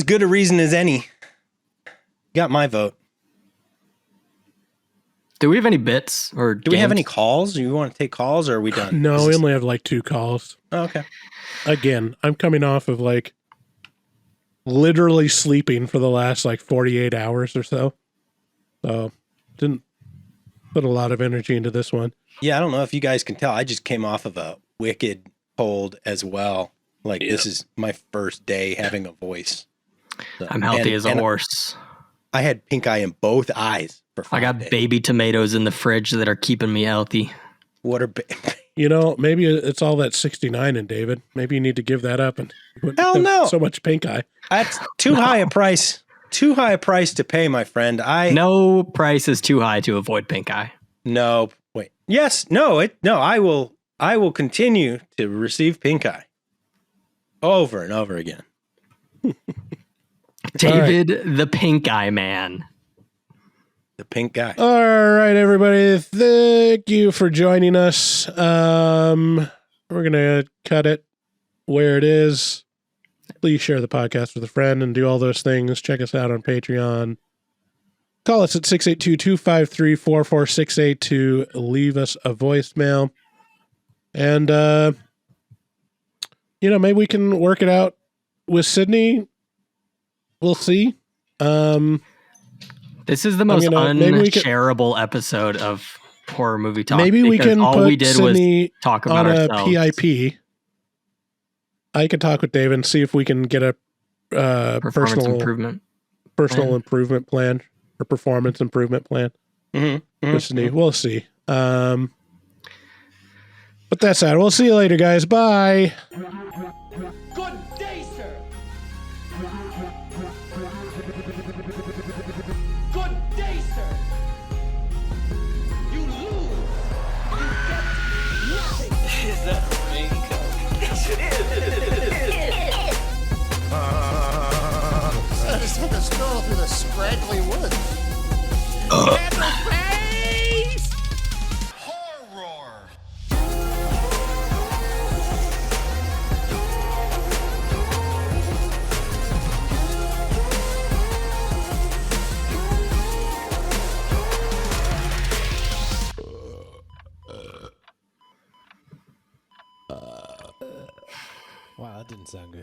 good a reason as any. Got my vote. Do we have any bits or Do we have any calls? Do you want to take calls or are we done? No, we only have like 2 calls. Oh, okay. Again, I'm coming off of like literally sleeping for the last like 48 hours or so. So didn't put a lot of energy into this one. Yeah, I don't know if you guys can tell. I just came off of a wicked cold as well. Like this is my first day having a voice. So, I'm healthy as a horse. I had pink eye in both eyes for 5 I got days. baby tomatoes in the fridge that are keeping me healthy. What are You know, maybe it's all that 69 in David. Maybe you need to give that up and Hell no. so much pink eye. That's too high a price. Too high a price to pay, my friend. No price is too high to avoid pink eye. No, wait. Yes, no, I will continue to receive pink eye over and over again. David, the pink eye man. The pink guy. All right, everybody. Thank you for joining us. We're going to cut it where it is. Please share the podcast with a friend and do all those things. Check us out on Patreon. Call us at 682-253-4468 to leave us a voicemail. And, maybe we can work it out with Sydney. We'll see. This is the most unshareable episode of horror movie talk. Maybe we can all put we did Sydney was talk about on ourselves. a PIP. I can talk with David and see if we can get a Performance improvement plan or performance improvement plan. Mm-hmm. With Sydney. We'll see. But that's that. We'll see you later, guys. Bye. Good day, sir. Good day, sir. You lose. You get nothing. Is that a raincoat? Yes, it is. I just took a stroll through the scraggly woods. Face! Horror! Wow, that didn't sound good.